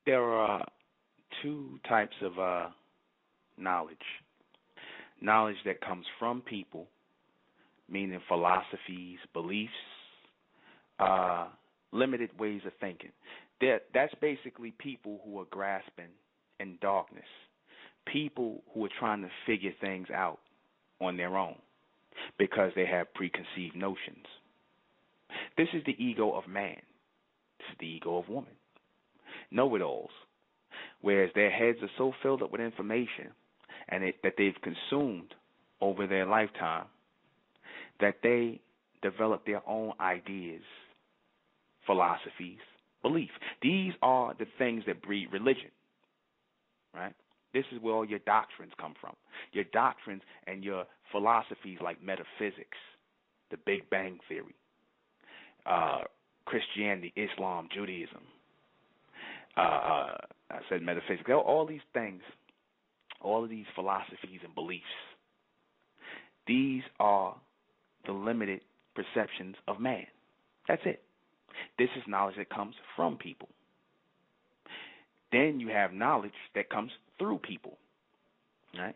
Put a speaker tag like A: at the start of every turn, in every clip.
A: There are two types of knowledge. Knowledge that comes from people, meaning philosophies, beliefs, limited ways of thinking. That's basically people who are grasping in darkness, people who are trying to figure things out on their own because they have preconceived notions. This is the ego of man. This is the ego of woman. Know-it-alls, whereas their heads are so filled up with information and that they've consumed over their lifetime that they develop their own ideas, philosophies, belief. These are the things that breed religion, right? This is where all your doctrines come from. Your doctrines and your philosophies like metaphysics, the Big Bang Theory, Christianity, Islam, Judaism. I said metaphysics. All these things, all of these philosophies and beliefs, these are the limited perceptions of man. That's it. This is knowledge that comes from people. Then you have knowledge that comes through people, right?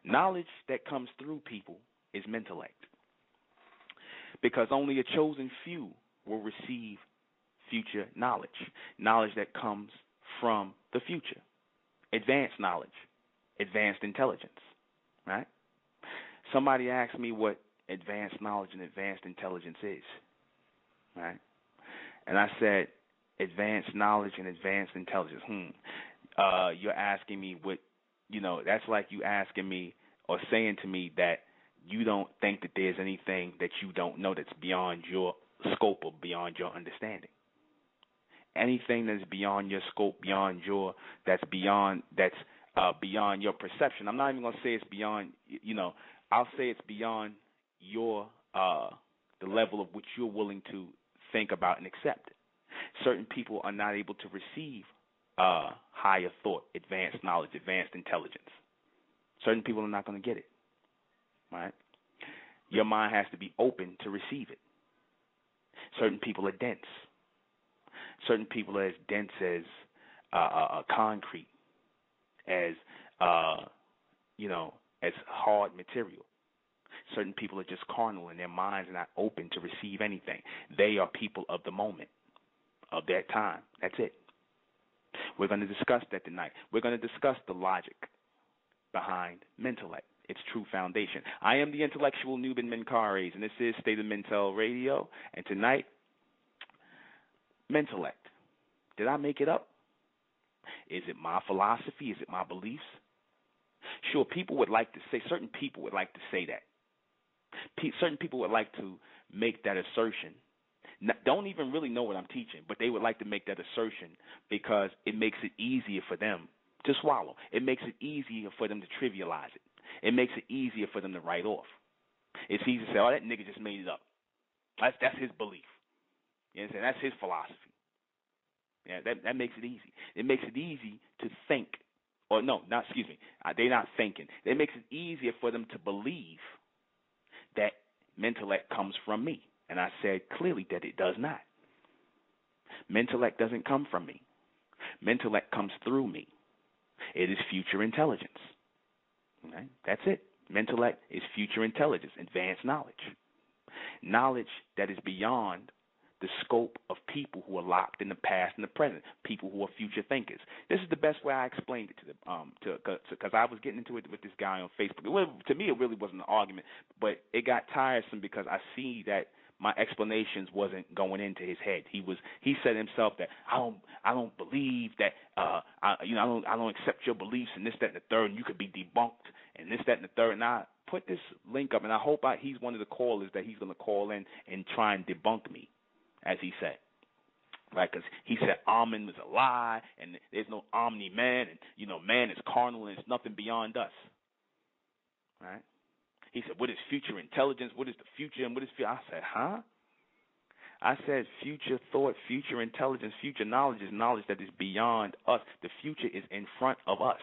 A: Knowledge that comes through people is mentellect, because only a chosen few will receive future knowledge, knowledge that comes from the future, advanced knowledge, advanced intelligence, right? Somebody asked me what advanced knowledge and advanced intelligence is, right? And I said, advanced knowledge and advanced intelligence. You're asking me what, that's like you asking me or saying to me that you don't think that there's anything that you don't know that's beyond your scope or beyond your understanding. Anything that's beyond your scope, beyond your, beyond your perception. I'm not even going to say it's beyond, I'll say it's beyond your, the level of which you're willing to think about and accept. Certain people are not able to receive higher thought, advanced knowledge, advanced intelligence. Certain people are not going to get it, right? Your mind has to be open to receive it. Certain people are dense. Certain people are as dense as concrete, as as hard material. Certain people are just carnal and their minds are not open to receive anything. They are people of the moment, of their time. That's it. We're going to discuss that tonight. We're going to discuss the logic behind mentellect, its true foundation. I am the intellectual Nuben Menkares, and this is State of Mental Radio. And tonight, mentellect. Did I make it up? Is it my philosophy? Is it my beliefs? Sure, people would like to say, certain people would like to say that. Certain people would like to make that assertion. Don't even really know what I'm teaching, but they would like to make that assertion because it makes it easier for them to swallow. It makes it easier for them to trivialize it. It makes it easier for them to write off. It's easy to say, oh, that nigga just made it up. That's his belief. You understand? That's his philosophy. Yeah, that makes it easy. It makes it easy to think. Or no, they're not thinking. It makes it easier for them to believe that mentellect comes from me. And I said clearly that it does not. Mentellect doesn't come from me. Mentellect comes through me. It is future intelligence. Okay? That's it. Mentellect is future intelligence, advanced knowledge. Knowledge that is beyond the scope of people who are locked in the past and the present, people who are future thinkers. This is the best way I explained it to them, because I was getting into it with this guy on Facebook. To me, it really wasn't an argument, but it got tiresome because I see that my explanations wasn't going into his head. He said himself that I don't believe that I don't accept your beliefs and this, that, and the third, and you could be debunked and this, that, and the third. And I put this link up, and I hope he's one of the callers that he's going to call in and try and debunk me, as he said. Right, because he said Amen was a lie, and there's no omni-man, and, man is carnal, and it's nothing beyond us. Right? He said, what is future intelligence? What is the future, and what is future? I said, huh? I said future thought, future intelligence, future knowledge is knowledge that is beyond us. The future is in front of us,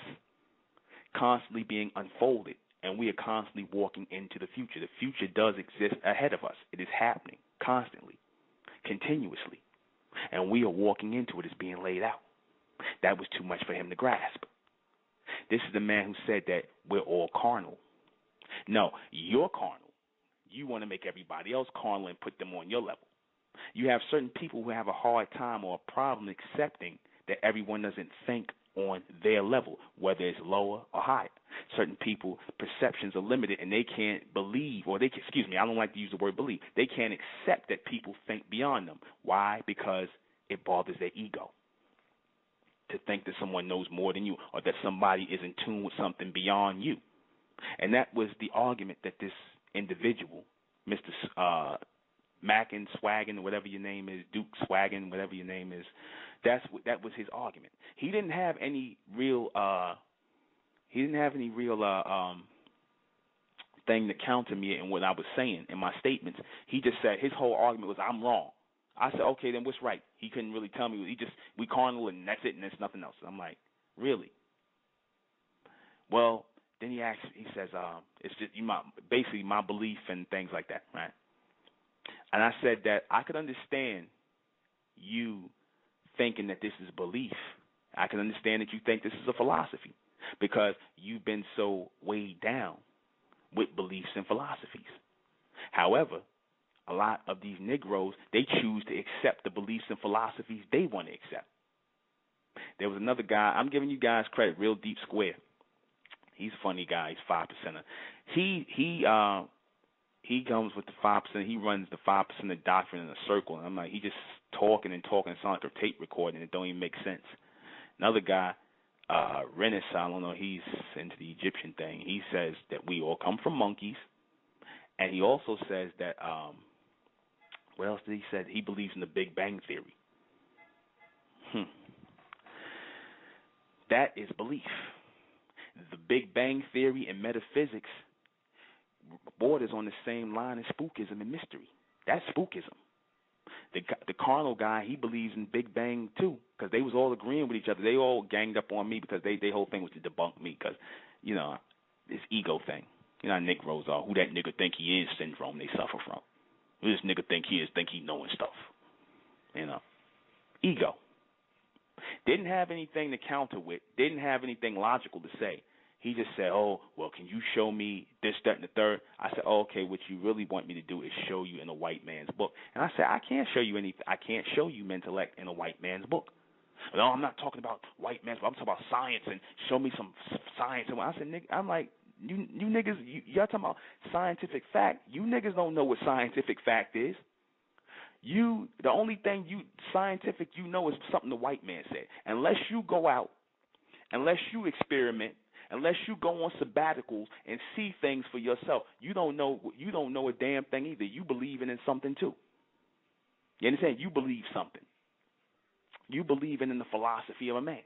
A: constantly being unfolded, and we are constantly walking into the future. The future does exist ahead of us. It is happening constantly, continuously. And we are walking into it. It's being laid out. That was too much for him to grasp. This is the man who said that we're all carnal. No, you're carnal. You want to make everybody else carnal and put them on your level. You have certain people who have a hard time or a problem accepting that everyone doesn't think on their level, whether it's lower or higher. Certain people, perceptions are limited, and they can't believe, or they can, I don't like to use the word believe. They can't accept that people think beyond them. Why? Because it bothers their ego to think that someone knows more than you, or that somebody is in tune with something beyond you. And that was the argument that this individual, Mr. Mackin, Swaggin, whatever your name is, Duke Swaggin, whatever your name is, that was his argument. He didn't have any real thing to counter me in what I was saying in my statements. He just said his whole argument was, I'm wrong. I said, okay, then what's right? He couldn't really tell me. We carnal and that's it, and there's nothing else. I'm like, really? Well, then he says, it's just basically my belief and things like that, right? And I said that I could understand you thinking that this is belief. I can understand that you think this is a philosophy because you've been so weighed down with beliefs and philosophies. However, a lot of these Negroes, they choose to accept the beliefs and philosophies they want to accept. There was another guy, I'm giving you guys credit, Real Deep Square. He's a funny guy. He's 5%er. He comes with the 5%. He runs the 5% doctrine in a circle. And I'm like, he just talking and talking. It sounds like a tape recording. It don't even make sense. Another guy, Renaissance, I don't know, he's into the Egyptian thing. He says that we all come from monkeys. And he also says that, what else did he say? He believes in the Big Bang Theory. That is belief. The Big Bang Theory and metaphysics borders on the same line as spookism and mystery. That's spookism. The carnal guy, he believes in Big Bang too, because they was all agreeing with each other. They all ganged up on me because they whole thing was to debunk me because, this ego thing. You know how Negroes are. Who that nigga think he is syndrome they suffer from. Who this nigga think he is, think he knowing stuff. Ego. Didn't have anything to counter with. Didn't have anything logical to say. He just said, oh, well, can you show me this, that, and the third? I said, oh, okay, what you really want me to do is show you in a white man's book. And I said, I can't show you anything. I can't show you intellect in a white man's book. No, I'm not talking about white man's book. I'm talking about science and show me some science. And I said, nigga, I'm like, you niggas, y'all talking about scientific fact. You niggas don't know what scientific fact is. The only thing scientific you know is something the white man said. Unless you go out, unless you experiment, unless you go on sabbaticals and see things for yourself, you don't know a damn thing either. You believing in something too. You understand? You believe something. You believe in the philosophy of a man.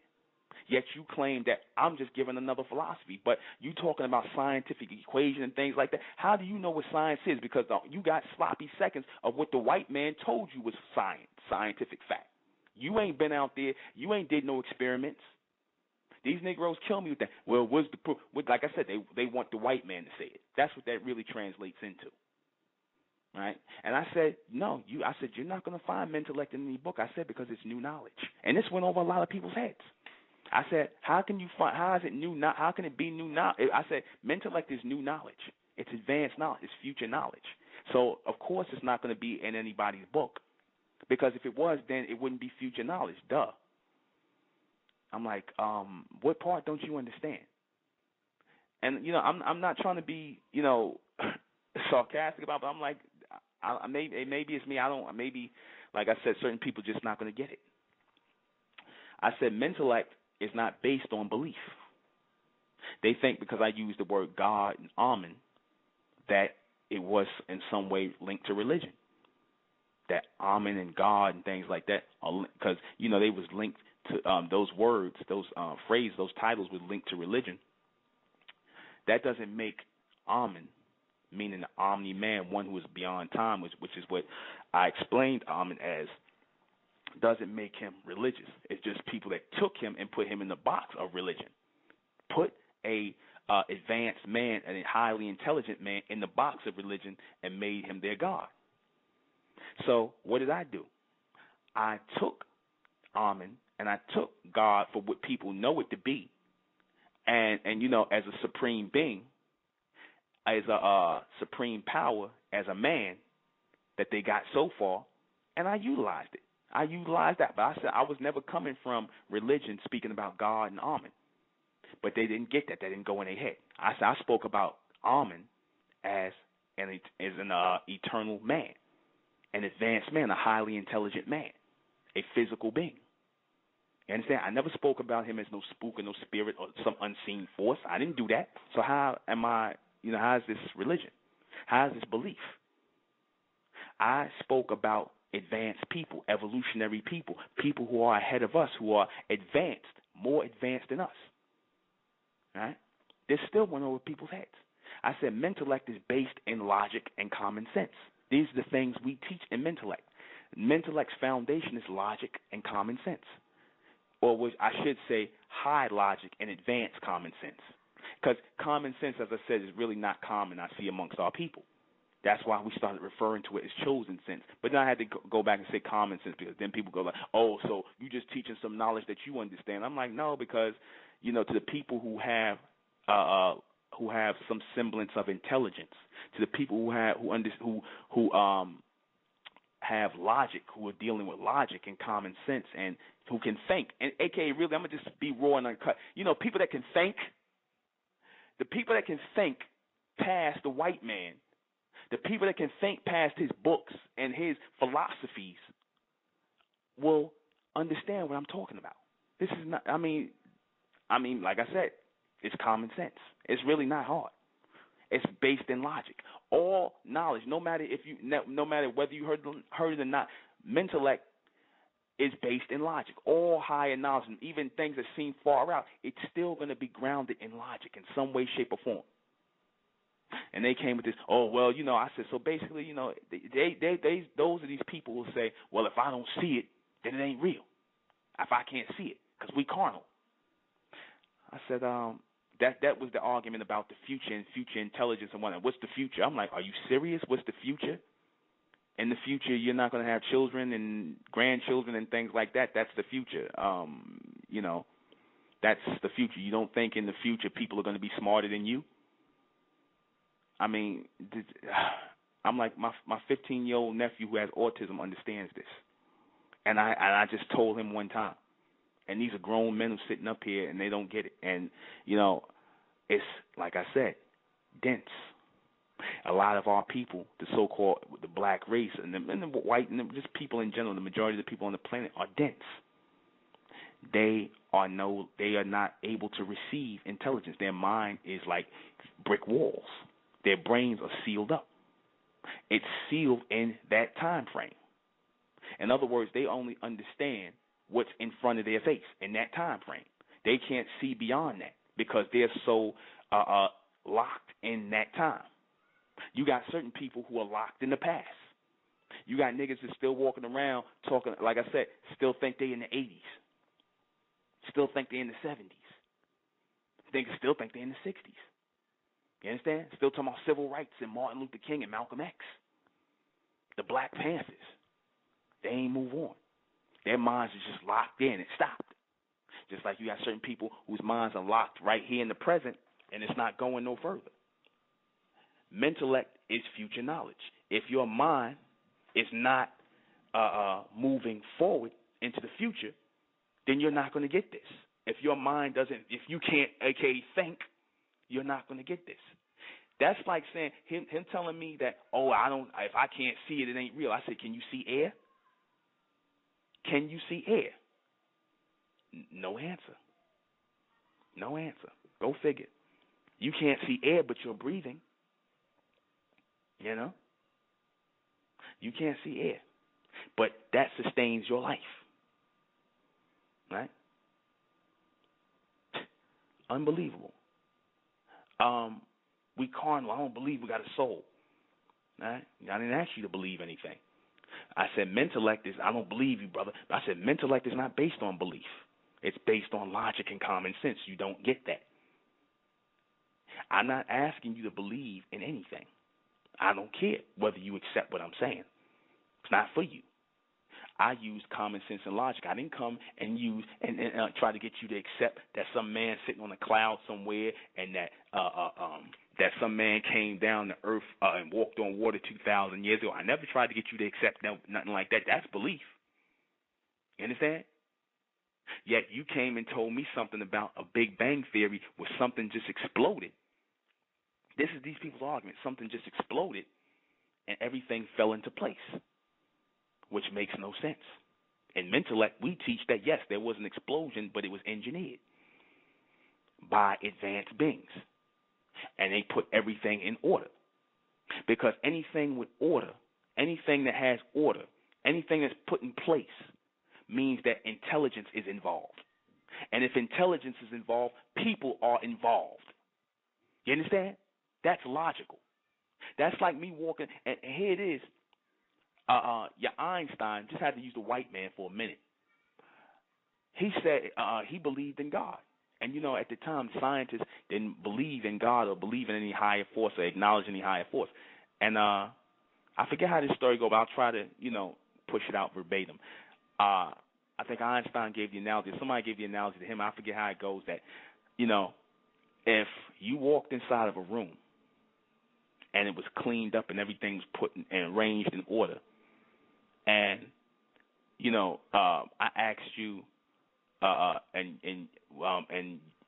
A: Yet you claim that I'm just giving another philosophy. But you talking about scientific equation and things like that. How do you know what science is? Because you got sloppy seconds of what the white man told you was science, scientific fact. You ain't been out there. You ain't did no experiments. These Negroes kill me with that. Well, what's the proof? Like I said, they want the white man to say it. That's what that really translates into. Right? And I said, no. I said, you're not going to find mentellect in any book. I said, because it's new knowledge. And this went over a lot of people's heads. I said, how can it be new knowledge? I said, mentellect is new knowledge. It's advanced knowledge. It's future knowledge. So, of course, it's not going to be in anybody's book. Because if it was, then it wouldn't be future knowledge. Duh. I'm like, what part don't you understand? And, I'm not trying to be, sarcastic about it, but I'm like, maybe it's me. Maybe, like I said, certain people just not going to get it. I said, mentellect is not based on belief. They think because I used the word God and Amen that it was in some way linked to religion. That Amen and God and things like that, because, they was linked to those words, those phrases, those titles were linked to religion. That doesn't make Amen, meaning the omni-man, one who is beyond time, which is what I explained Amen as, doesn't make him religious. It's just people that took him and put him in the box of religion. Put a advanced man and a highly intelligent man in the box of religion and made him their God. So what did I do? I took Amen, and I took God for what people know it to be, and you know, as a supreme being, as a supreme power, as a man that they got so far, and I utilized it. I utilized that, but I said I was never coming from religion speaking about God and Amen. But they didn't get that. That didn't go in their head. I said I spoke about Amen as an eternal man, an advanced man, a highly intelligent man, a physical being. You understand? I never spoke about him as no spook or no spirit or some unseen force. I didn't do that. So how am I, you know, how is this religion? How is this belief? I spoke about advanced people, evolutionary people, people who are ahead of us, who are advanced, more advanced than us. Right? This still went over people's heads. I said mentellect is based in logic and common sense. These are the things we teach in mentellect. Mentellect's foundation is logic and common sense. Or which I should say high logic and advanced common sense. Because common sense, as I said, is really not common, I see, amongst our people. That's why we started referring to it as chosen sense. But then I had to go back and say common sense, because then people go like, oh, so you just teaching some knowledge that you understand. I'm like, no, because, you know, to the people who have some semblance of intelligence, to the people who have logic, who are dealing with logic and common sense, and who can think, and AKA really, I'm going to just be raw and uncut. You know, people that can think, the people that can think past the white man, the people that can think past his books and his philosophies will understand what I'm talking about. This is not, I mean, like I said, it's common sense. It's really not hard. It's based in logic. All knowledge, no matter whether you heard it or not, mentellect is based in logic. All higher knowledge, and even things that seem far out, it's still going to be grounded in logic in some way, shape, or form. And they came with this, oh, well, you know, I said, so basically, you know, those are these people who say, well, if I don't see it, then it ain't real. If I can't see it, because we carnal. I said, that was the argument about the future and future intelligence and whatnot. What's the future? I'm like, are you serious? What's the future? In the future, you're not going to have children and grandchildren and things like that. That's the future. You know, that's the future. You don't think in the future people are going to be smarter than you? I mean, I'm like, my 15-year-old nephew who has autism understands this. And I just told him one time. And these are grown men who are sitting up here and they don't get it. And, you know, it's, like I said, dense. A lot of our people, the so-called the black race and the white and just people in general, the majority of the people on the planet are dense. They are not able to receive intelligence. Their mind is like brick walls. Their brains are sealed up. It's sealed in that time frame. In other words, they only understand what's in front of their face in that time frame. They can't see beyond that because they're so locked in that time. You got certain people who are locked in the past. You got niggas that's still walking around talking, like I said, still think they in the 80s. Still think they in the 70s. Still think they in the 60s. You understand? Still talking about civil rights and Martin Luther King and Malcolm X. The Black Panthers. They ain't move on. Their minds are just locked in. It stopped. Just like you got certain people whose minds are locked right here in the present, and it's not going no further. Mentellect is future knowledge. If your mind is not moving forward into the future, then you're not going to get this. If your mind doesn't, if you can't, aka think, you're not going to get this. That's like saying him telling me that, oh, if I can't see it, it ain't real. I said, can you see air? Can you see air? No answer. No answer. Go figure. You can't see air, but you're breathing. You know? You can't see air. But that sustains your life. Right? Unbelievable. We carnal. I don't believe we got a soul. Right? I didn't ask you to believe anything. I said mentellect is, I don't believe you, brother. But I said mentellect is not based on belief. It's based on logic and common sense. You don't get that. I'm not asking you to believe in anything. I don't care whether you accept what I'm saying. It's not for you. I used common sense and logic. I didn't come and use and try to get you to accept that some man sitting on a cloud somewhere and that that some man came down to earth and walked on water 2,000 years ago. I never tried to get you to accept nothing like that. That's belief. You understand? Yet you came and told me something about a Big Bang theory where something just exploded. This is these people's argument. Something just exploded and everything fell into place, which makes no sense. In Mentellect, we teach that, yes, there was an explosion, but it was engineered by advanced beings. And they put everything in order. Because anything with order, anything that has order, anything that's put in place means that intelligence is involved. And if intelligence is involved, people are involved. You understand? That's logical. That's like me walking, and here it is. Your Einstein just had to use the white man for a minute. He said he believed in God. And, you know, at the time, scientists didn't believe in God or believe in any higher force or acknowledge any higher force. And I forget how this story goes, but I'll try to, you know, push it out verbatim. I think Einstein gave the analogy. Somebody gave the analogy to him. I forget how it goes that, you know, if you walked inside of a room and it was cleaned up and everything was put in, and arranged in order, and, you know, I asked you, and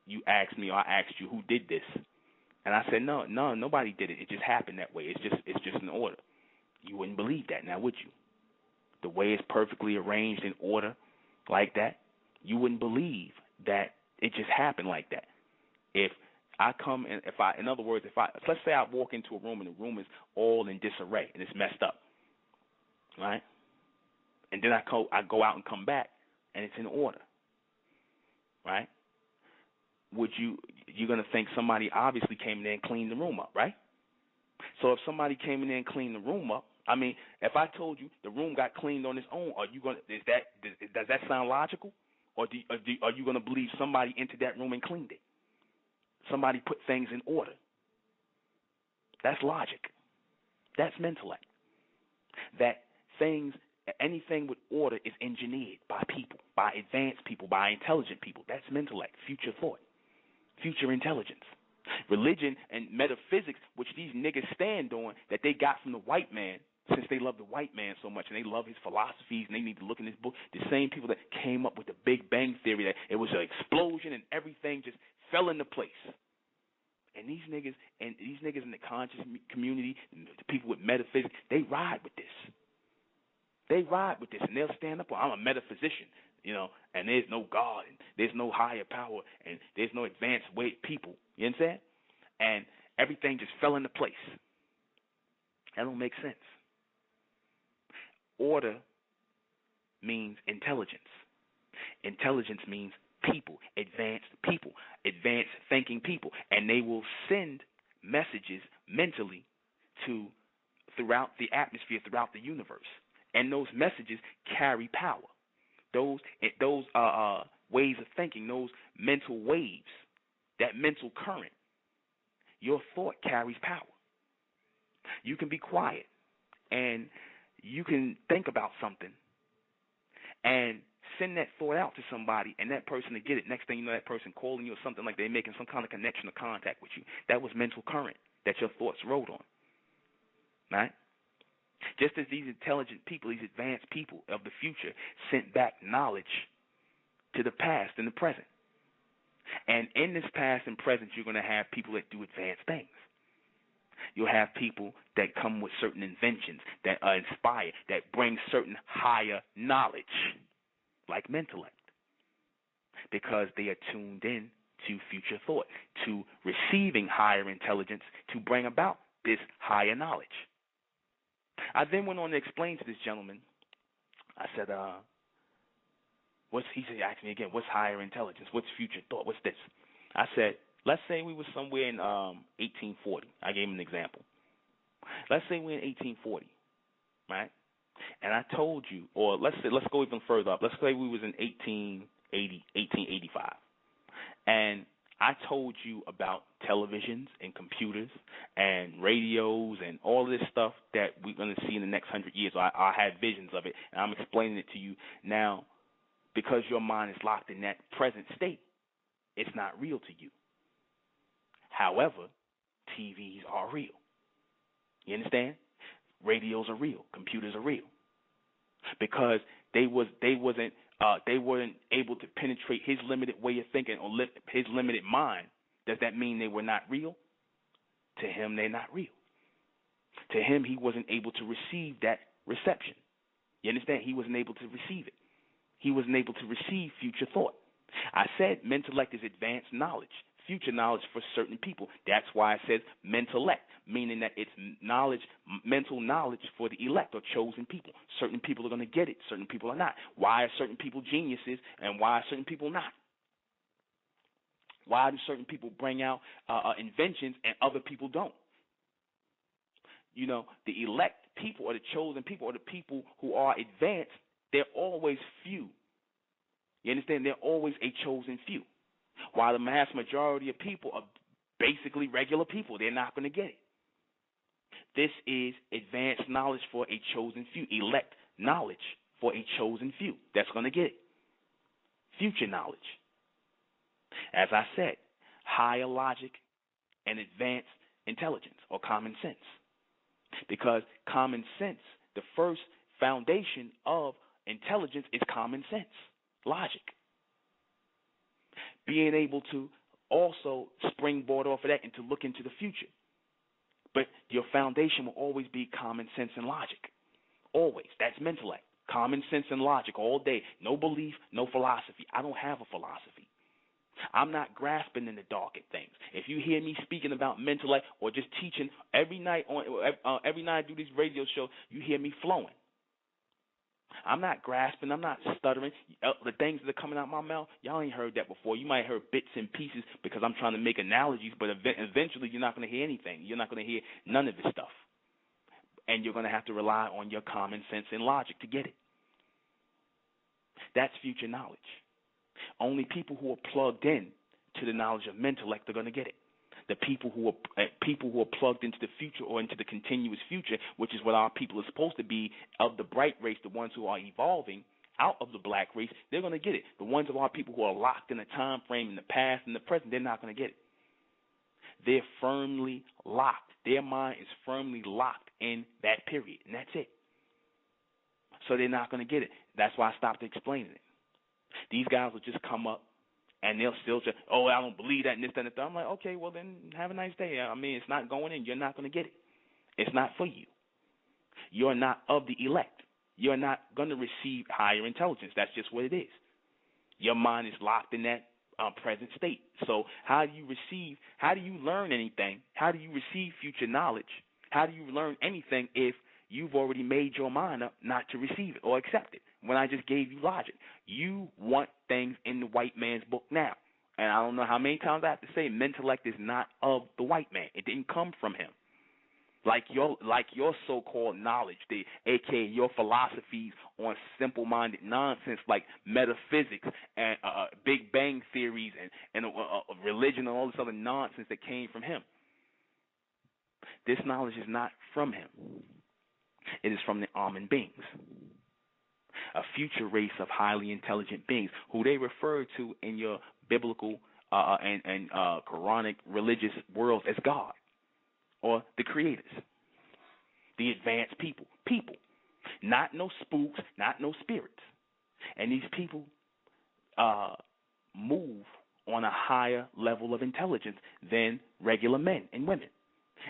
A: you asked me, or I asked you, who did this? And I said, no, nobody did it. It just happened that way. It's just in order. You wouldn't believe that, now would you? The way it's perfectly arranged in order like that, you wouldn't believe that it just happened like that. If I come and in other words, let's say I walk into a room and the room is all in disarray and it's messed up, right? And then I go out and come back and it's in order, right? You're going to think somebody obviously came in there and cleaned the room up, right? So if somebody came in there and cleaned the room up, I mean, if I told you the room got cleaned on its own, does that sound logical? Or are you going to believe somebody entered that room and cleaned it? Somebody put things in order. That's logic. That's Mentellect. That anything with order is engineered by people, by advanced people, by intelligent people. That's Mentellect, future thought, future intelligence. Religion and metaphysics, which these niggas stand on, that they got from the white man, since they love the white man so much and they love his philosophies and they need to look in this book, the same people that came up with the Big Bang Theory, that it was an explosion and everything just fell into place. And these niggas in the conscious community, the people with metaphysics, they ride with this. They ride with this, and they'll stand up. Well, I'm a metaphysician, you know, and there's no God, and there's no higher power, and there's no advanced way people. You understand? And everything just fell into place. That don't make sense. Order means intelligence. Intelligence means people, advanced thinking people, and they will send messages mentally throughout the atmosphere, throughout the universe. And those messages carry power. Those ways of thinking, those mental waves, that mental current, your thought carries power. You can be quiet and you can think about something and send that thought out to somebody and that person to get it. Next thing you know, that person calling you or something like they're making some kind of connection or contact with you. That was mental current that your thoughts rode on. Right? Just as these intelligent people, these advanced people of the future sent back knowledge to the past and the present. And in this past and present, you're going to have people that do advanced things. You'll have people that come with certain inventions that are inspired, that bring certain higher knowledge, like Mentellect, because they are tuned in to future thought, to receiving higher intelligence to bring about this higher knowledge. I then went on to explain to this gentleman, I said, he asked me again, what's higher intelligence? What's future thought? What's this? I said, let's say we were somewhere in 1840. I gave him an example. Let's say we're in 1840, right? And I told you, or let's go even further up. Let's say we was in 1885. And I told you about televisions and computers and radios and all this stuff that we're going to see in the next 100 years. I had visions of it, and I'm explaining it to you now because your mind is locked in that present state. It's not real to you. However, TVs are real. You understand? Radios are real. Computers are real. Because they weren't able to penetrate his limited way of thinking or his limited mind. Does that mean they were not real? To him, they're not real. To him, he wasn't able to receive that reception. You understand? He wasn't able to receive it. He wasn't able to receive future thought. I said mentellect is advanced knowledge, future knowledge for certain people. That's why it says mentellect, meaning that it's knowledge, mental knowledge for the elect or chosen people. Certain people are going to get it. Certain people are not. Why are certain people geniuses and why are certain people not? Why do certain people bring out inventions and other people don't? You know, the elect people or the chosen people or the people who are advanced, they're always few. You understand? They're always a chosen few. While the mass majority of people are basically regular people, they're not going to get it. This is advanced knowledge for a chosen few, elect knowledge for a chosen few that's going to get it. Future knowledge. As I said, higher logic and advanced intelligence or common sense. Because common sense, the first foundation of intelligence is common sense, logic. Being able to also springboard off of that and to look into the future. But your foundation will always be common sense and logic. Always. That's mentellect. Common sense and logic all day. No belief, no philosophy. I don't have a philosophy. I'm not grasping in the dark at things. If you hear me speaking about mentellect or just teaching every night I do this radio show, you hear me flowing. I'm not grasping. I'm not stuttering. The things that are coming out of my mouth, y'all ain't heard that before. You might have heard bits and pieces because I'm trying to make analogies, but eventually you're not going to hear anything. You're not going to hear none of this stuff. And you're going to have to rely on your common sense and logic to get it. That's future knowledge. Only people who are plugged in to the knowledge of mentellect are going to get it. The people who are plugged into the future or into the continuous future, which is what our people are supposed to be of the bright race, the ones who are evolving out of the black race, they're going to get it. The ones of our people who are locked in a time frame in the past and the present, they're not going to get it. They're firmly locked. Their mind is firmly locked in that period, and that's it. So they're not going to get it. That's why I stopped explaining it. These guys will just come up and they'll still just, oh, I don't believe that and this, that, and the third. I'm like, okay, well then have a nice day. I mean, it's not going in. You're not going to get it. It's not for you. You're not of the elect. You're not going to receive higher intelligence. That's just what it is. Your mind is locked in that present state. So how do you learn anything? How do you receive future knowledge? How do you learn anything if you've already made your mind up not to receive it or accept it? When I just gave you logic, you want things in the white man's book now. And I don't know how many times I have to say mentellect is not of the white man. It didn't come from him. Like your so-called knowledge, aka your philosophies on simple-minded nonsense like metaphysics and Big Bang theories and religion and all this other nonsense that came from him. This knowledge is not from him. It is from the Amen beings. A future race of highly intelligent beings who they refer to in your biblical and Quranic religious world as God or the creators, the advanced people, not no spooks, not no spirits. And these people move on a higher level of intelligence than regular men and women.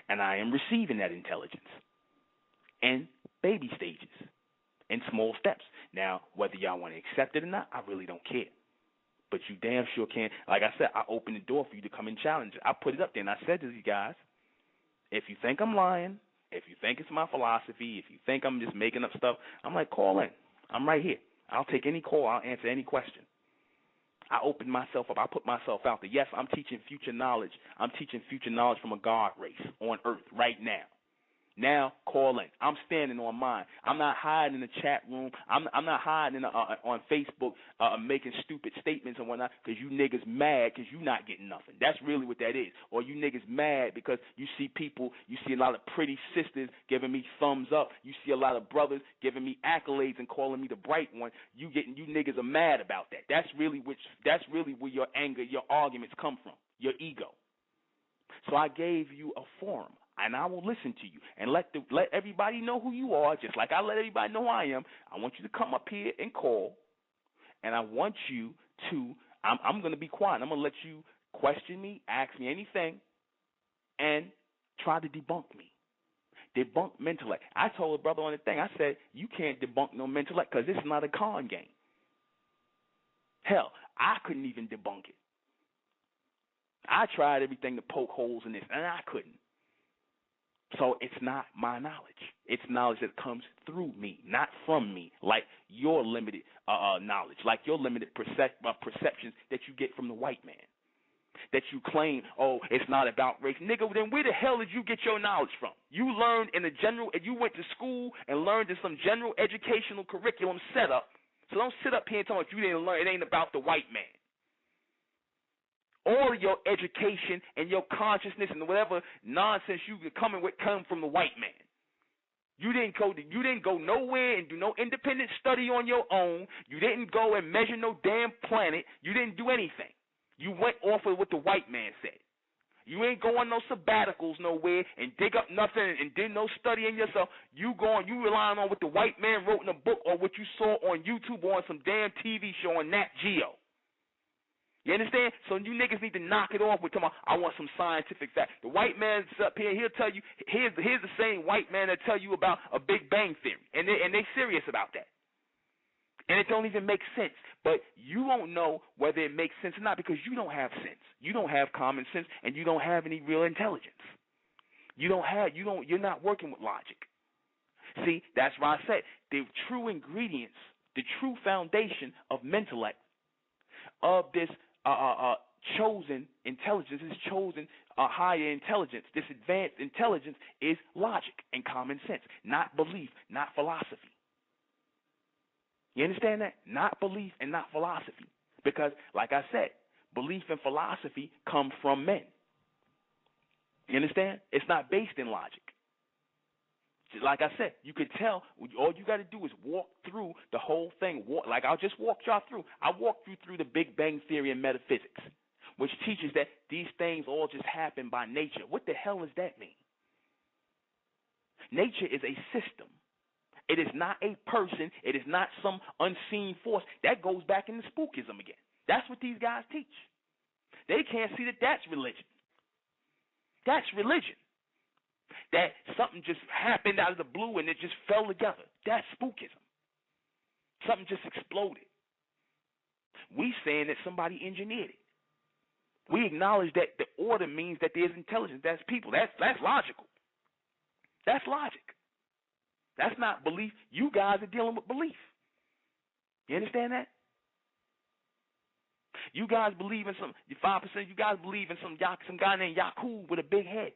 A: And I am receiving that intelligence in baby stages, in small steps. Now, whether y'all want to accept it or not, I really don't care. But you damn sure can. Like I said, I opened the door for you to come and challenge it. I put it up there, and I said to you guys, if you think I'm lying, if you think it's my philosophy, if you think I'm just making up stuff, I'm like, call in. I'm right here. I'll take any call. I'll answer any question. I opened myself up. I put myself out there. Yes, I'm teaching future knowledge. I'm teaching future knowledge from a God race on earth right now. Now call in. I'm standing on mine. I'm not hiding in the chat room. I'm not hiding in on Facebook making stupid statements and whatnot because you niggas mad because you not getting nothing. That's really what that is. Or you niggas mad because you see people, you see a lot of pretty sisters giving me thumbs up. You see a lot of brothers giving me accolades and calling me the bright one. You niggas are mad about that. That's really where your anger, your arguments come from. Your ego. So I gave you a forum. And I will listen to you and let everybody know who you are, just like I let everybody know who I am. I want you to come up here and call, and I want you to. I'm going to be quiet. I'm going to let you question me, ask me anything, and try to debunk me. Debunk mental. I told a brother on the thing. I said you can't debunk no mental because it's not a con game. Hell, I couldn't even debunk it. I tried everything to poke holes in this, and I couldn't. So it's not my knowledge. It's knowledge that comes through me, not from me, like your limited knowledge, like your limited perceptions that you get from the white man, that you claim, oh, it's not about race. Nigga, then where the hell did you get your knowledge from? You learned in a general, you went to school and learned in some general educational curriculum setup. So don't sit up here and tell me you didn't learn. It ain't about the white man. All your education and your consciousness and whatever nonsense you come from the white man. You didn't go nowhere and do no independent study on your own. You didn't go and measure no damn planet. You didn't do anything. You went off of what the white man said. You ain't going no sabbaticals nowhere and dig up nothing and did no studying yourself. You relying on what the white man wrote in a book or what you saw on YouTube or on some damn TV show on Nat Geo. You understand? So you niggas need to knock it off with talking about, I want some scientific fact. The white man's up here, he'll tell you, here's the same white man that tell you about a Big Bang Theory. And they serious about that. And it don't even make sense. But you won't know whether it makes sense or not because you don't have sense. You don't have common sense and you don't have any real intelligence. You're not working with logic. See, that's why I said the true ingredients, the true foundation of intellect, of this chosen intelligence, this chosen higher intelligence, this advanced intelligence is logic and common sense, not belief, not philosophy. You understand that? Not belief and not philosophy. Because, like I said, belief and philosophy come from men. You understand? It's not based in logic. Like I said, you could tell, all you got to do is walk through the whole thing. Like I just walked y'all through. I walked you through the Big Bang Theory and metaphysics, which teaches that these things all just happen by nature. What the hell does that mean? Nature is a system. It is not a person. It is not some unseen force. That goes back into spookism again. That's what these guys teach. They can't see that that's religion. That's religion. That something just happened out of the blue and it just fell together. That's spookism. Something just exploded. We saying that somebody engineered it. We acknowledge that the order means that there's intelligence. That's people. That's logical. That's logic. That's not belief. You guys are dealing with belief. You understand that? You guys believe in 5%. You guys believe in some guy named Yakub with a big head,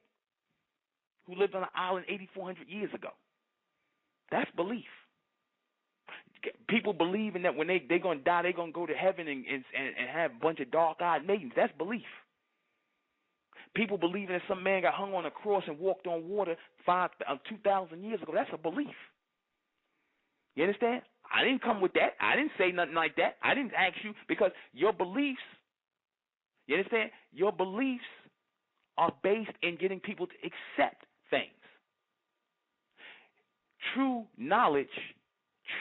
A: who lived on an island 8,400 years ago. That's belief. People believe in that when they're going to die, they're going to go to heaven and have a bunch of dark-eyed maidens. That's belief. People believe that some man got hung on a cross and walked on water 2,000 years ago. That's a belief. You understand? I didn't come with that. I didn't say nothing like that. I didn't ask you because your beliefs, you understand? Your beliefs are based in getting people to accept things. True knowledge,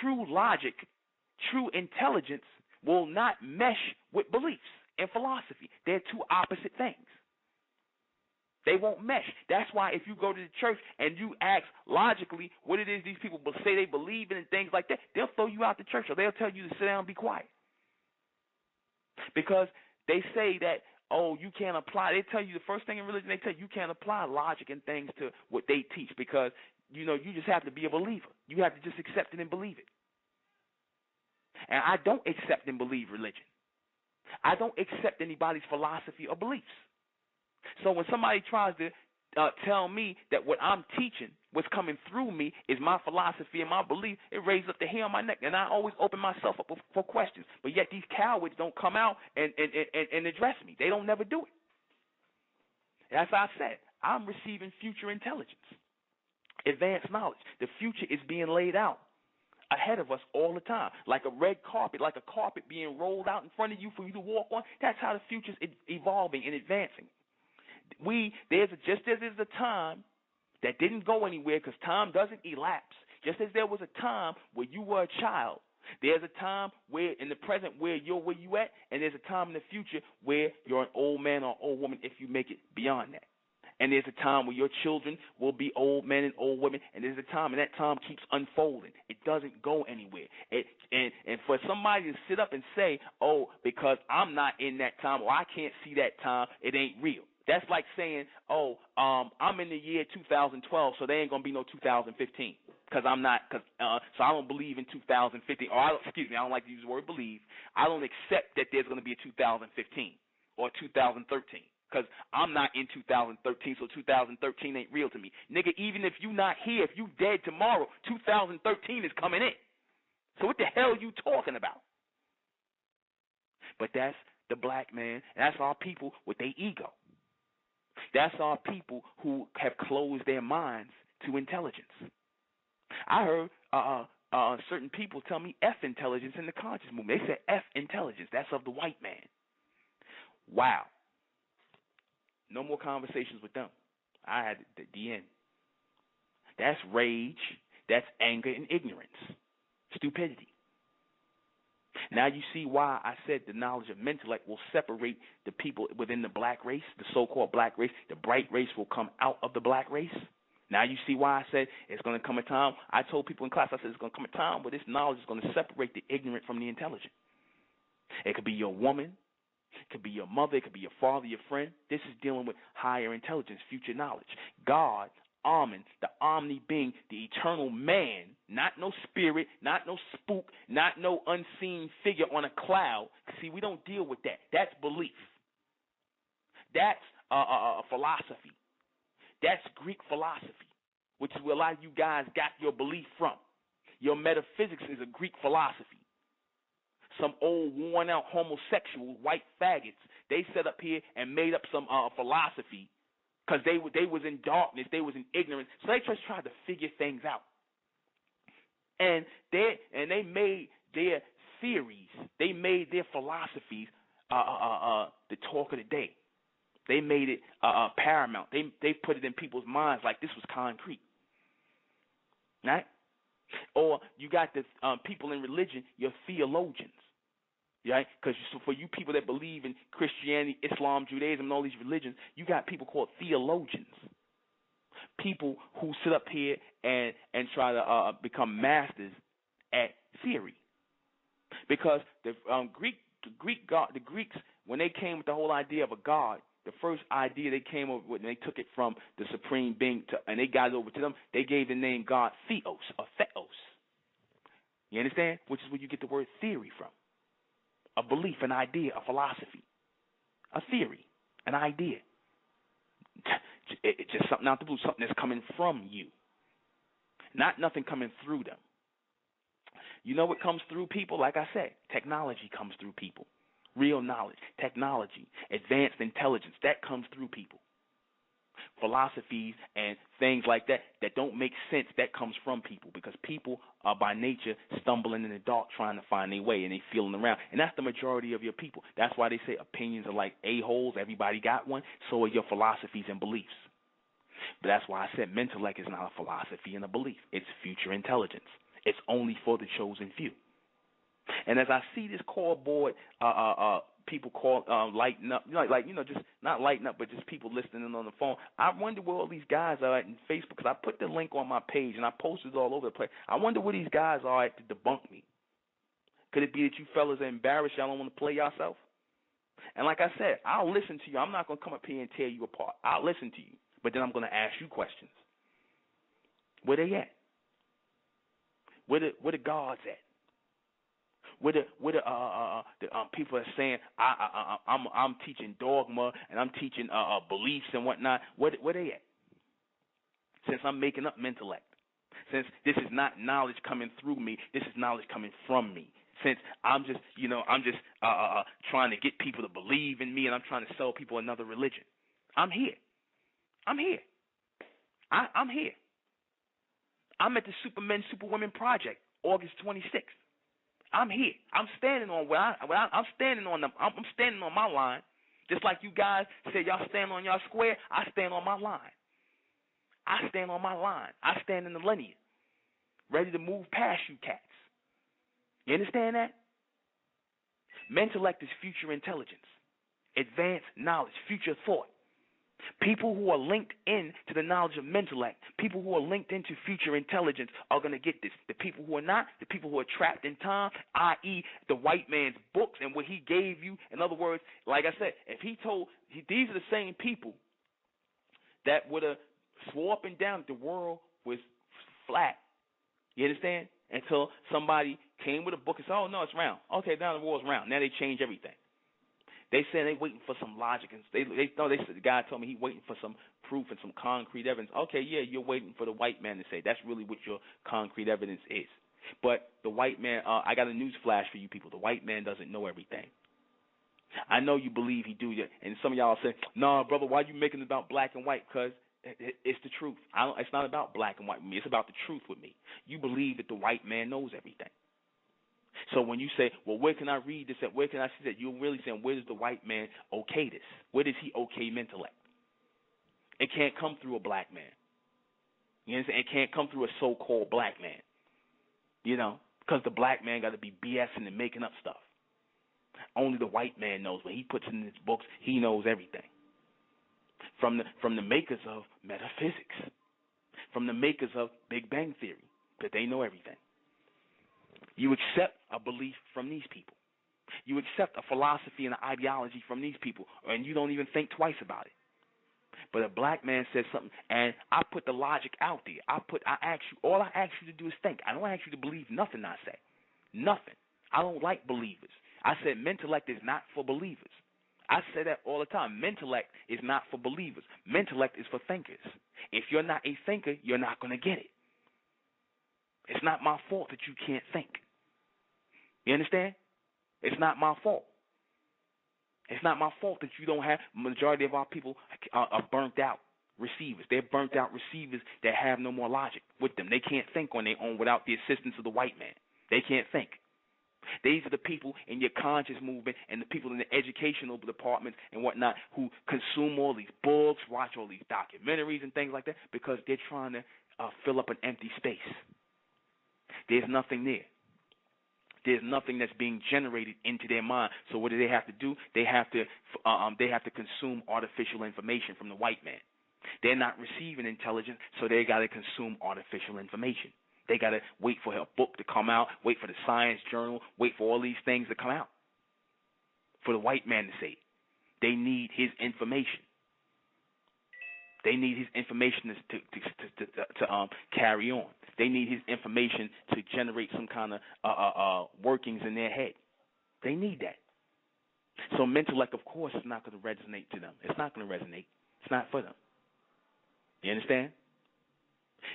A: true logic, true intelligence will not mesh with beliefs and philosophy. They're two opposite things. They won't mesh. That's why if you go to the church and you ask logically what it is these people say they believe in and things like that, they'll throw you out the church or they'll tell you to sit down and be quiet. Because they say that, oh, you can't apply. They tell you the first thing in religion, they tell you can't apply logic and things to what they teach because, you just have to be a believer. You have to just accept it and believe it. And I don't accept and believe religion. I don't accept anybody's philosophy or beliefs. So when somebody tries to tell me that what I'm teaching, what's coming through me is my philosophy and my belief. It raises up the hair on my neck, and I always open myself up for questions. But yet these cowards don't come out and address me. They don't never do it. As I said, I'm receiving future intelligence, advanced knowledge. The future is being laid out ahead of us all the time, like a red carpet, like a carpet being rolled out in front of you for you to walk on. That's how the future's evolving and advancing. Just as there's a time that didn't go anywhere, because time doesn't elapse. Just as there was a time where you were a child, there's a time where in the present where you're where you at, and there's a time in the future where you're an old man or old woman if you make it beyond that. And there's a time where your children will be old men and old women, and there's a time, and that time keeps unfolding. It doesn't go anywhere. And for somebody to sit up and say, oh, because I'm not in that time or I can't see that time, it ain't real. That's like saying, oh, I'm in the year 2012, so there ain't going to be no 2015 because I'm not, so I don't believe in 2015. Or, I don't like to use the word believe. I don't accept that there's going to be a 2015 or 2013. Because I'm not in 2013, so 2013 ain't real to me. Nigga, even if you not here, if you dead tomorrow, 2013 is coming in. So what the hell are you talking about? But that's the black man, and that's our people with their ego. That's our people who have closed their minds to intelligence. I heard certain people tell me F intelligence in the conscious movement. They said F intelligence. That's of the white man. Wow. No more conversations with them. I had the end. That's rage. That's anger and ignorance. Stupidity. Now you see why I said the knowledge of intellect will separate the people within the black race, the so-called black race. The bright race will come out of the black race. Now you see why I said it's going to come a time. I told people in class, I said it's going to come a time where this knowledge is going to separate the ignorant from the intelligent. It could be your woman. It could be your mother. It could be your father, your friend. This is dealing with higher intelligence, future knowledge. God, Amen, the omni-being, the eternal man, not no spirit, not no spook, not no unseen figure on a cloud. See, we don't deal with that. That's belief. That's philosophy. That's Greek philosophy, which is where a lot of you guys got your belief from. Your metaphysics is a Greek philosophy. Some old, worn-out homosexual white faggots, they set up here and made up some philosophy because they was in darkness, they was in ignorance, so they just tried to figure things out. And they made their theories, they made their philosophies the talk of the day. They made it paramount. They put it in people's minds like this was concrete, right? Or you got the people in religion, your theologians. Right? Because for you people that believe in Christianity, Islam, Judaism, and all these religions, you got people called theologians. People who sit up here and try to become masters at theory. Because the Greeks, when they came with the whole idea of a god, the first idea they came up with, and they took it from the supreme being, and they got it over to them, they gave the name God Theos, or Theos. You understand? Which is where you get the word theory from. A belief, an idea, a philosophy, a theory, an idea. It's just something out the blue, something that's coming from you, not nothing coming through them. You know what comes through people? Like I said, technology comes through people. Real knowledge, technology, advanced intelligence, that comes through people. Philosophies and things like that don't make sense, that comes from people, because people are by nature stumbling in the dark trying to find their way, and they feeling around. And that's the majority of your people. That's why they say opinions are like a-holes. Everybody got one. So are your philosophies and beliefs. But that's why I said mentellect is not a philosophy and a belief. It's future intelligence. It's only for the chosen few. And as I see this cardboard, people call lighten up, just not lighten up, but just people listening on the phone. I wonder where all these guys are at in Facebook, because I put the link on my page and I posted it all over the place. I wonder where these guys are at to debunk me. Could it be that you fellas are embarrassed, y'all don't want to play yourself? And like I said, I'll listen to you. I'm not going to come up here and tear you apart. I'll listen to you, but then I'm going to ask you questions. Where they at? Where the guards at? Where the people are saying I'm teaching dogma and I'm teaching beliefs and whatnot. Where they at? since I'm making up mentellect, since this is not knowledge coming through me, this is knowledge coming from me. Since I'm just, trying to get people to believe in me, and I'm trying to sell people another religion. I'm here. I'm here. I'm here. I'm at the Supermen, Superwomen Project, August 26th. I'm here. I'm standing on I'm standing on them. I'm standing on my line. Just like you guys say y'all stand on y'all square, I stand on my line. I stand on my line. I stand in the lineage, ready to move past you cats. You understand that? Mentellect is future intelligence, advanced knowledge, future thought. People who are linked in to the knowledge of mentellect, people who are linked into future intelligence are going to get this. The people who are not, the people who are trapped in time, i.e. the white man's books and what he gave you. In other words, like I said, if these are the same people that would have swore up and down that the world was flat. You understand? Until somebody came with a book and said, oh, no, it's round. Okay, now the world's round. Now they change everything. They said they waiting for some logic. And they said, the guy told me he waiting for some proof and some concrete evidence. Okay, yeah, you're waiting for the white man to say. That's really what your concrete evidence is. But the white man, I got a news flash for you people. The white man doesn't know everything. I know you believe he do, and some of y'all say, no, brother, why you making it about black and white? Because it's the truth. It's not about black and white with me. It's about the truth with me. You believe that the white man knows everything. So when you say, well, where can I read this at? Where can I see that? You're really saying, where does the white man okay this? Where does he okay mentellect? It can't come through a black man. You understand? It can't come through a so-called black man. Because the black man got to be BSing and making up stuff. Only the white man knows. When he puts in his books, he knows everything. From the makers of metaphysics, from the makers of Big Bang Theory, that they know everything. You accept a belief from these people. You accept a philosophy and an ideology from these people, and you don't even think twice about it. But a black man says something, and I put the logic out there. All I ask you to do is think. I don't ask you to believe nothing I say. Nothing. I don't like believers. I said mentellect is not for believers. I say that all the time. Mentellect is not for believers. Mentellect is for thinkers. If you're not a thinker, you're not going to get it. It's not my fault that you can't think. You understand? It's not my fault. It's not my fault that you don't have. Majority of our people are burnt out receivers. They're burnt out receivers that have no more logic with them. They can't think on their own without the assistance of the white man. They can't think. These are the people in your conscious movement and the people in the educational departments and whatnot who consume all these books, watch all these documentaries and things like that because they're trying to fill up an empty space. There's nothing there. There's nothing that's being generated into their mind. So what do they have to do? They have to consume artificial information from the white man. They're not receiving intelligence, so they got to consume artificial information. They got to wait for a book to come out, wait for the science journal, wait for all these things to come out for the white man to say it. They need his information. They need his information to carry on. They need his information to generate some kind of workings in their head. They need that. So mentellect, of course, is not going to resonate to them. It's not going to resonate. It's not for them. You understand?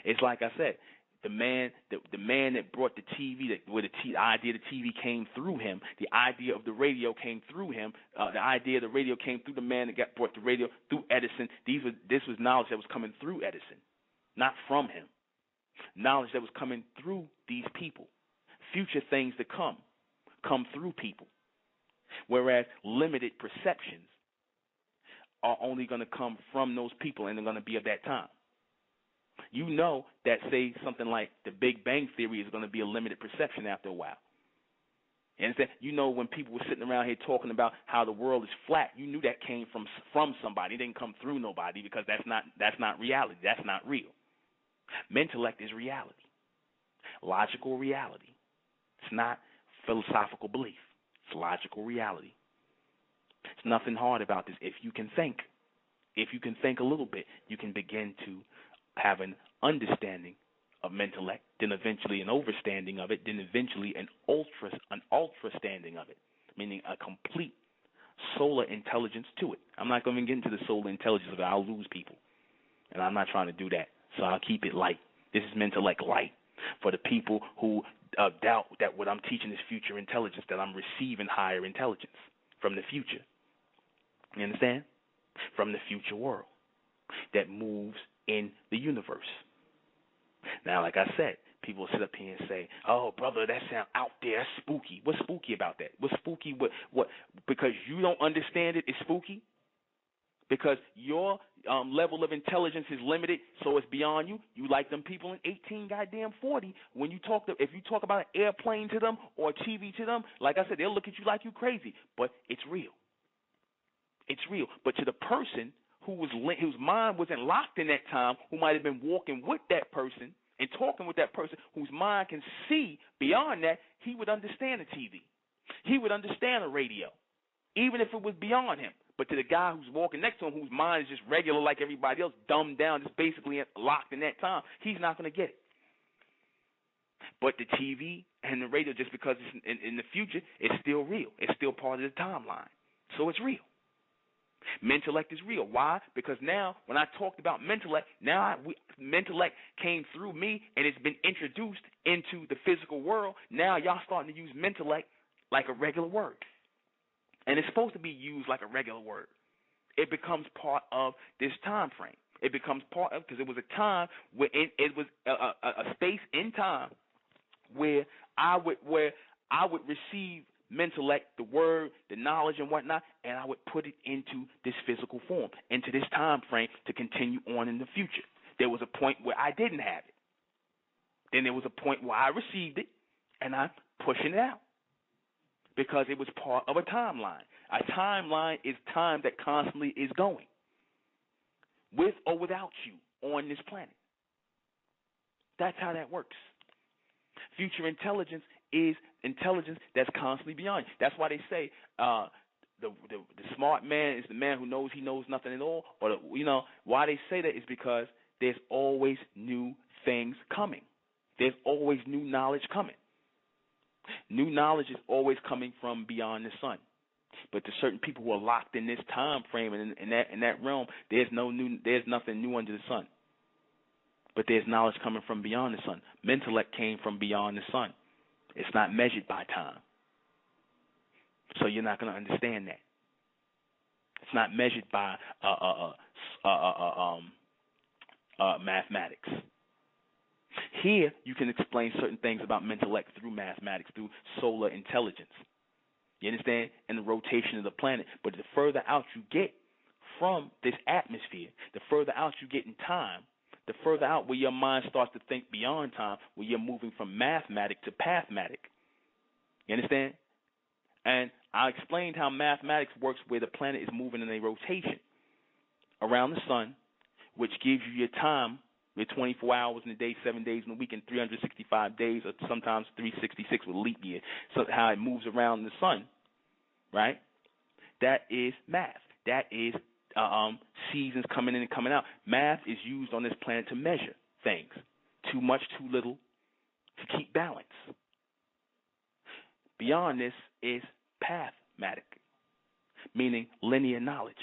A: It's like I said, the man that brought the TV, where the idea of the TV came through him, the idea of the radio came through him, the idea of the radio came through the man that brought the radio through Edison. This was knowledge that was coming through Edison, not from him. Knowledge that was coming through these people. Future things to come through people. Whereas limited perceptions are only going to come from those people, and they're going to be of that time. You know that, say, something like the Big Bang Theory is going to be a limited perception after a while. And you know, when people were sitting around here talking about how the world is flat, you knew that came from somebody. It didn't come through nobody because that's not reality. That's not real. Mentellect is reality, logical reality. It's not philosophical belief. It's logical reality. It's nothing hard about this. If you can think a little bit, you can begin to have an understanding of mentellect, then eventually an overstanding of it, then eventually an ultra-standing of it, meaning a complete solar intelligence to it. I'm not going to get into the solar intelligence of it. I'll lose people, and I'm not trying to do that. So I'll keep it light. This is Mentellect light for the people who doubt that what I'm teaching is future intelligence, that I'm receiving higher intelligence from the future. You understand? From the future world that moves in the universe. Now, like I said, people sit up here and say, "Oh, brother, that sounds out there. That's spooky." What's spooky about that? What's spooky? What? Because you don't understand it, it's spooky? Because your level of intelligence is limited, so it's beyond you. You like them people in 1840. When you talk if you talk about an airplane to them or a TV to them, like I said, they'll look at you like you crazy. But it's real. It's real. But to the person whose mind wasn't locked in that time, who might have been walking with that person and talking with that person, whose mind can see beyond that, he would understand a TV. He would understand a radio, even if it was beyond him. But to the guy who's walking next to him, whose mind is just regular like everybody else, dumbed down, just basically locked in that time, he's not going to get it. But the TV and the radio, just because it's in the future, it's still real. It's still part of the timeline. So it's real. Mentellect is real. Why? Because now, when I talked about Mentellect, Mentellect came through me, and it's been introduced into the physical world. Now y'all starting to use Mentellect like a regular word. And it's supposed to be used like a regular word. It becomes part of this time frame. It becomes part of, because it was a time where it was a space in time where I would receive Mentellect, the word, the knowledge and whatnot, and I would put it into this physical form, into this time frame to continue on in the future. There was a point where I didn't have it. Then there was a point where I received it, and I'm pushing it out because it was part of a timeline. A timeline is time that constantly is going, with or without you on this planet. That's how that works. Future intelligence is intelligence that's constantly beyond you. That's why they say the smart man is the man who knows he knows nothing at all. Or why they say that is because there's always new things coming. There's always new knowledge coming. New knowledge is always coming from beyond the sun. But to certain people who are locked in this time frame and in that realm, there's nothing new under the sun. But there's knowledge coming from beyond the sun. Mentellect came from beyond the sun. It's not measured by time. So you're not going to understand that. It's not measured by mathematics. Here, you can explain certain things about Mentellect through mathematics, through solar intelligence. You understand? And the rotation of the planet. But the further out you get from this atmosphere, the further out you get in time, the further out where your mind starts to think beyond time, where you're moving from mathematic to pathmatic. You understand? And I explained how mathematics works, where the planet is moving in a rotation around the sun, which gives you your time, your 24 hours in a day, 7 days in a week, and 365 days, or sometimes 366 with leap year. So how it moves around the sun, right? That is math. That is seasons coming in and coming out. Math is used on this planet to measure things. Too much, too little, to keep balance. Beyond this is pathmatic, meaning linear knowledge.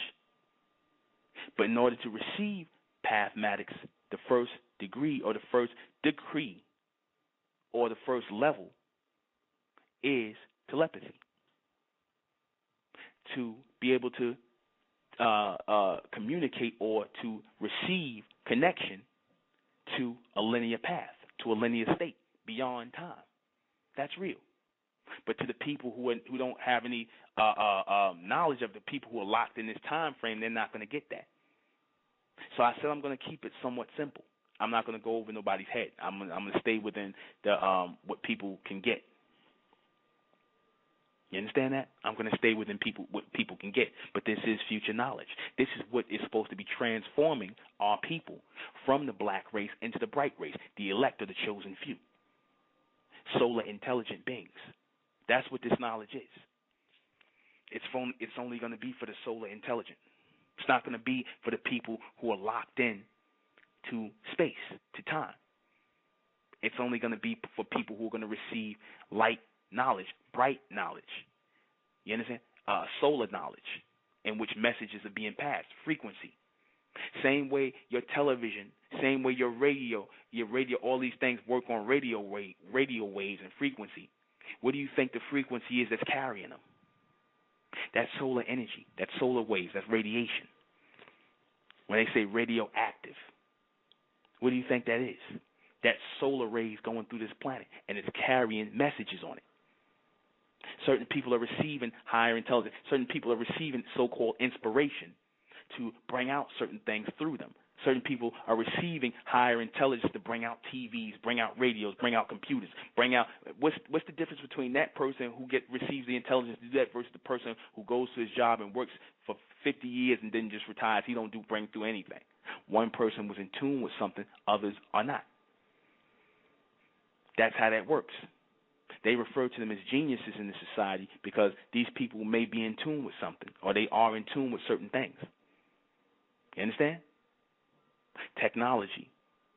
A: But in order to receive pathmatics, the first degree or the first decree or the first level is telepathy. To be able to communicate or to receive connection to a linear path, to a linear state beyond time. That's real. But to the people who don't have any knowledge of the people who are locked in this time frame, they're not going to get that. So I said I'm going to keep it somewhat simple. I'm not going to go over nobody's head. I'm going to stay within the what people can get. You understand that? I'm going to stay within what people can get. But this is future knowledge. This is what is supposed to be transforming our people from the black race into the bright race, the elect or the chosen few. Solar intelligent beings. That's what this knowledge is. It's only going to be for the solar intelligent. It's not going to be for the people who are locked in to space, to time. It's only going to be for people who are going to receive light knowledge, bright knowledge. You understand? Solar knowledge, in which messages are being passed, frequency. Same way your television, same way your radio, all these things work on radio waves and frequency. What do you think the frequency is that's carrying them? That's solar energy. That's solar waves. That's radiation. When they say radioactive, what do you think that is? That's solar rays going through this planet, and it's carrying messages on it. Certain people are receiving higher intelligence. Certain people are receiving so-called inspiration to bring out certain things through them. Certain people are receiving higher intelligence to bring out TVs, bring out radios, bring out computers, bring out what's the difference between that person who receives the intelligence to do that versus the person who goes to his job and works for 50 years and then just retires? He don't bring through anything. One person was in tune with something, others are not. That's how that works. They refer to them as geniuses in the society because these people may be in tune with something, or they are in tune with certain things. You understand? Technology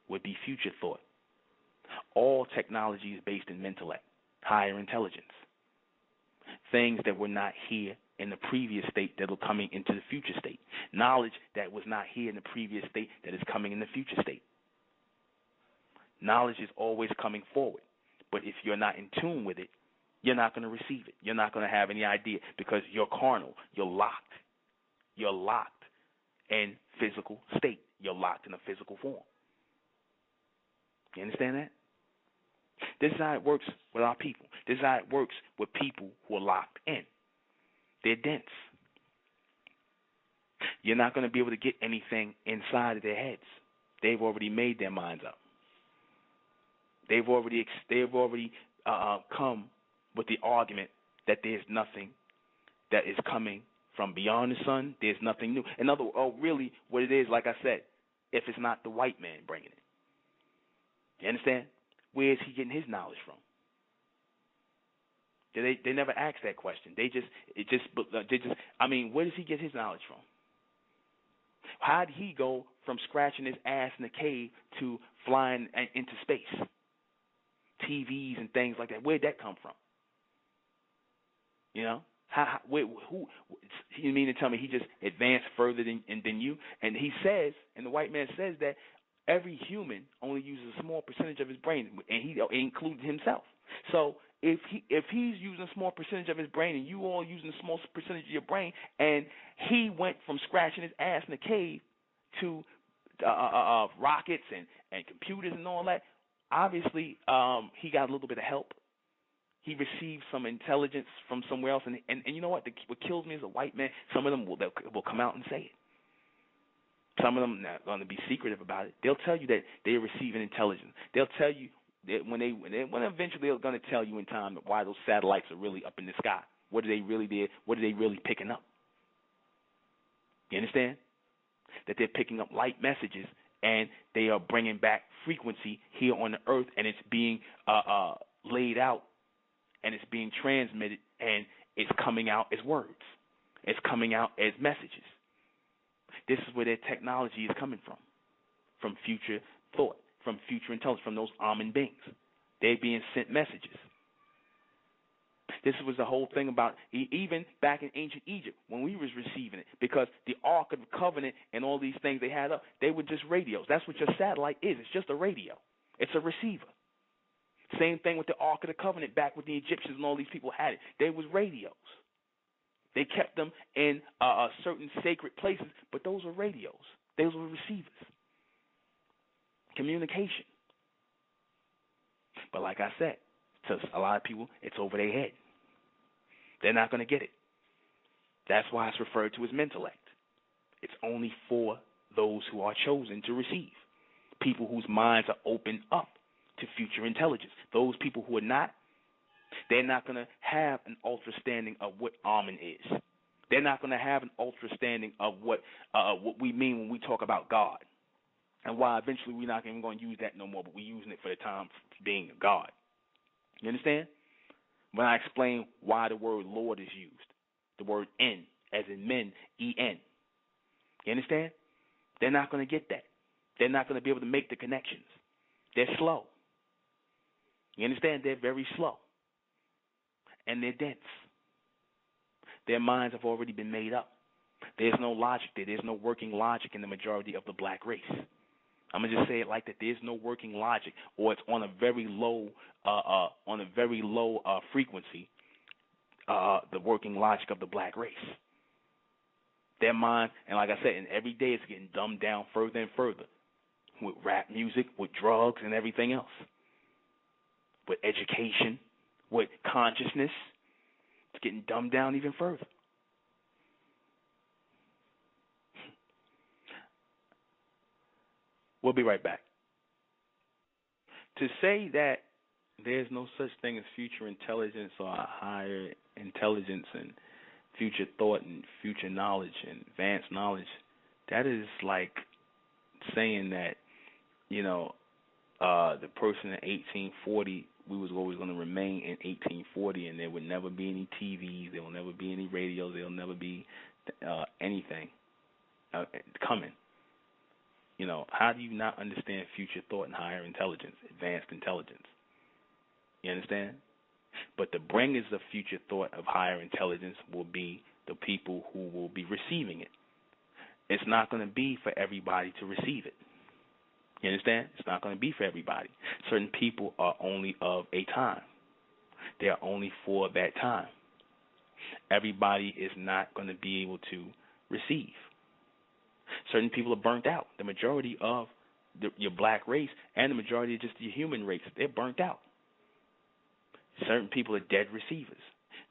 A: would be future thought. All technology is based in intellect, higher intelligence. Things that were not here in the previous state that are coming into the future state. Knowledge that was not here in the previous state that is coming in the future state. Knowledge is always coming forward. But if you're not in tune with it, you're not going to receive it. You're not going to have any idea because you're carnal. You're locked. You're locked in physical state. You're locked in a physical form. You understand that? This is how it works with our people. This is how it works with people who are locked in. They're dense. You're not going to be able to get anything inside of their heads. They've already made their minds up. They've already come with the argument that there's nothing that is coming from beyond the sun. There's nothing new. In other words, really what it is, like I said, if it's not the white man bringing it. You understand? Where is he getting his knowledge from? They never ask that question. Where does he get his knowledge from? How did he go from scratching his ass in a cave to flying into space? TVs and things like that. Where'd that come from? You know? Who? You mean to tell me he just advanced further than you? And he says, and the white man says that every human only uses a small percentage of his brain, and he included himself. So if he's using a small percentage of his brain, and you all using a small percentage of your brain, and he went from scratching his ass in a cave to rockets and computers and all that, obviously he got a little bit of help. He received some intelligence from somewhere else, and you know what? What kills me is a white man. Some of them will come out and say it. Some of them are not going to be secretive about it. They'll tell you that they're receiving intelligence. They'll tell you that when eventually they're going to tell you in time why those satellites are really up in the sky. What are they really picking up? You understand? That they're picking up light messages and they are bringing back frequency here on the earth, and it's being laid out, and it's being transmitted, and it's coming out as words. It's coming out as messages. This is where their technology is coming from future thought, from future intelligence, from those Amen beings. They're being sent messages. This was the whole thing about even back in ancient Egypt when we was receiving it, because the Ark of the Covenant and all these things they had up, they were just radios. That's what your satellite is. It's just a radio. It's a receiver. Same thing with the Ark of the Covenant back with the Egyptians and all these people had it. They was radios. They kept them in certain sacred places, but those were radios. Those were receivers. Communication. But like I said, to a lot of people, it's over their head. They're not going to get it. That's why it's referred to as mentellect. It's only for those who are chosen to receive. People whose minds are open up to future intelligence. Those people who are not, they're not going to have an understanding of what Amen is. They're not going to have an understanding of what we mean when we talk about God, and why eventually we're not even going to use that no more, but we're using it for the time being God. You understand? When I explain why the word Lord is used, the word N, as in men, E-N. You understand? They're not going to get that. They're not going to be able to make the connections. They're slow. You understand? They're very slow. And they're dense. Their minds have already been made up. There's no logic there. There's no working logic in the majority of the black race. I'm gonna just say it like that. There's no working logic, or it's on a very low, frequency. The working logic of the black race. Their mind, and like I said, and every day it's getting dumbed down further and further, with rap music, with drugs, and everything else, with education, with consciousness. It's getting dumbed down even further. We'll be right back. To say that there's no such thing as future intelligence or higher intelligence and future thought and future knowledge and advanced knowledge, that is like saying that, the person in 1840, we was always going to remain in 1840, and there would never be any TVs, there will never be any radios, there will never be anything coming. How do you not understand future thought and higher intelligence, advanced intelligence? You understand? But the bringers of future thought of higher intelligence will be the people who will be receiving it. It's not going to be for everybody to receive it. You understand? It's not going to be for everybody. Certain people are only of a time. They are only for that time. Everybody is not going to be able to receive. Certain people are burnt out. The majority of your black race and the majority of just your human race, they're burnt out. Certain people are dead receivers.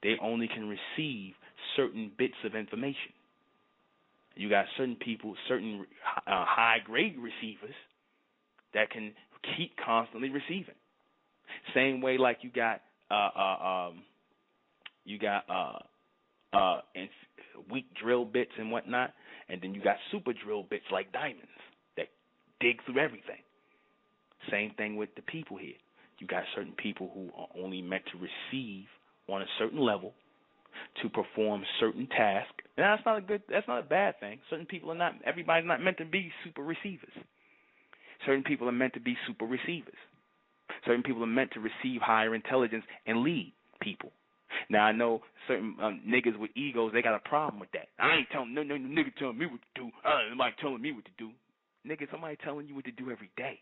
A: They only can receive certain bits of information. You got certain people, certain high-grade receivers that can keep constantly receiving. Same way like you got weak drill bits and whatnot, and then you got super drill bits like diamonds that dig through everything. Same thing with the people here. You got certain people who are only meant to receive on a certain level to perform certain tasks. And that's not a bad thing. Certain people are not, everybody's not meant to be super receivers. Certain people are meant to be super receivers. Certain people are meant to receive higher intelligence and lead people. Now, I know certain niggas with egos, they got a problem with that. I ain't telling no nigga telling me what to do. Nobody telling me what to do. Nigga, somebody telling you what to do every day.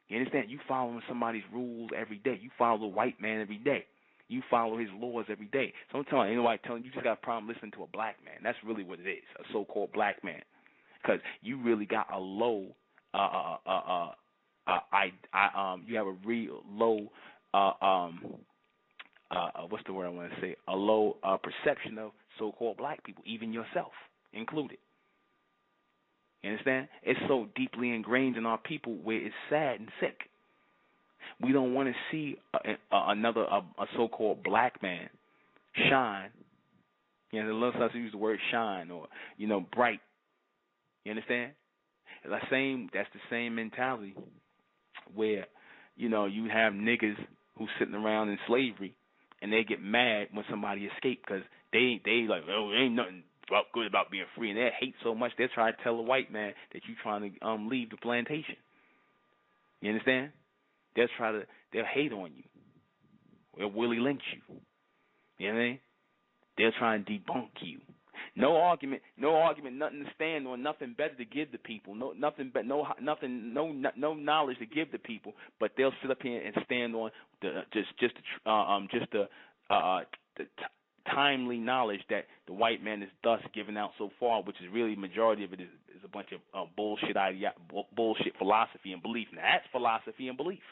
A: You understand? You following somebody's rules every day. You follow the white man every day. You follow his laws every day. So I'm telling you, ain't nobody telling you, you just got a problem listening to a black man. That's really what it is, a so-called black man. Because you really got a low, you have a real low, what's the word I want to say? A low perception of so-called black people, even yourself included. You understand? It's so deeply ingrained in our people where it's sad and sick. We don't want to see another so-called black man shine. You know, let's not use the word shine or, bright. You understand? That's the same mentality where, you have niggas who sitting around in slavery and they get mad when somebody escaped because they like, oh, ain't nothing good about being free, and they hate so much they try to tell a white man that you trying to leave the plantation. You understand? They'll hate on you. They'll Willie lynch you. You know what I mean? They'll try and debunk you. No argument, nothing to stand on, nothing better to give the people, no knowledge to give the people, but they'll sit up here and stand on the timely knowledge that the white man is thus giving out so far, which is really majority of it is a bunch of bullshit philosophy and belief. Now that's philosophy and belief.